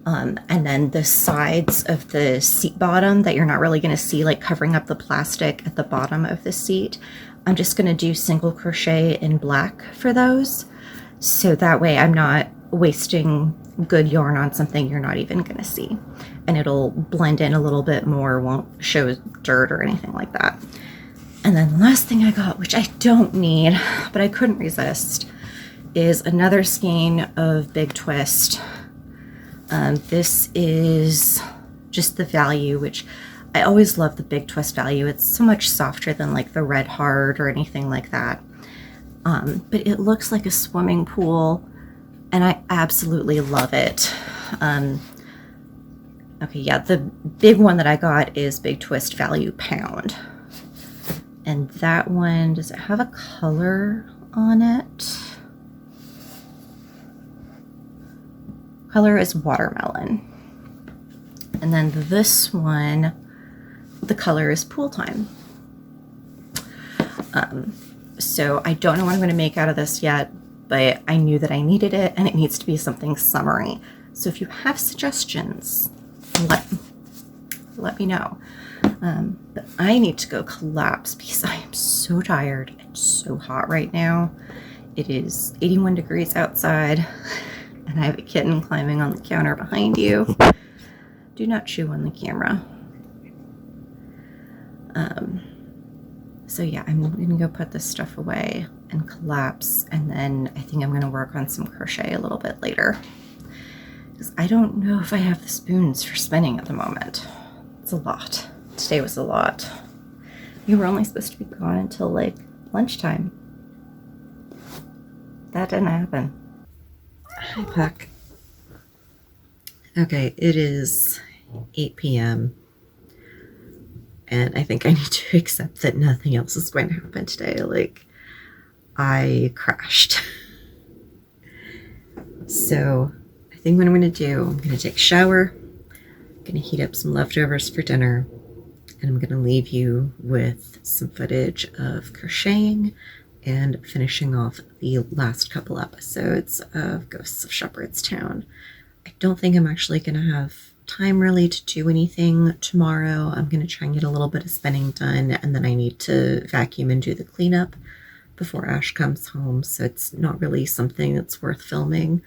And then the sides of the seat bottom that you're not really going to see, like covering up the plastic at the bottom of the seat, I'm just going to do single crochet in black for those. So that way I'm not wasting good yarn on something you're not even going to see. And it'll blend in a little bit more, won't show dirt or anything like that. And then the last thing I got, which I don't need, but I couldn't resist, is another skein of Big Twist. This is just the value, which I always love the Big Twist value. It's so much softer than like the Red Heart or anything like that. But it looks like a swimming pool, and I absolutely love it. Okay, yeah, the big one that I got is Big Twist Value Pound. And that one, does it have a color on it? Color is watermelon. And then this one, the color is Pool Time. So I don't know what I'm going to make out of this yet, but I knew that I needed it, and it needs to be something summery. So if you have suggestions, let me know. But I need to go collapse because I am so tired and so hot right now. It is 81 degrees outside, and I have a kitten climbing on the counter behind you. Do not chew on the camera. So yeah, I'm gonna go put this stuff away and collapse, and then I think I'm gonna work on some crochet a little bit later, because I don't know if I have the spoons for spinning at the moment. It's a lot. Today was a lot. You were only supposed to be gone until like lunchtime. That didn't happen. Hi, Puck. Okay, it is 8 p.m. and I think I need to accept that nothing else is going to happen today. Like, I crashed. So I think what I'm going to do, I'm going to take a shower, I'm going to heat up some leftovers for dinner, and I'm going to leave you with some footage of crocheting and finishing off the last couple episodes of Ghosts of Shepherdstown. I don't think I'm actually going to have time really to do anything tomorrow. I'm going to try and get a little bit of spinning done, and then I need to vacuum and do the cleanup before Ash comes home, so it's not really something that's worth filming.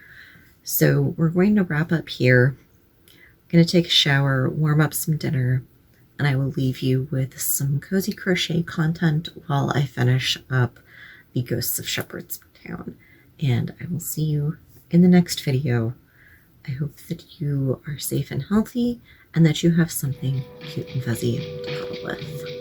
So we're going to wrap up here. I'm going to take a shower, warm up some dinner, and I will leave you with some cozy crochet content while I finish up the Ghosts of Shepherdstown. And I will see you in the next video. I hope that you are safe and healthy, and that you have something cute and fuzzy to cuddle with.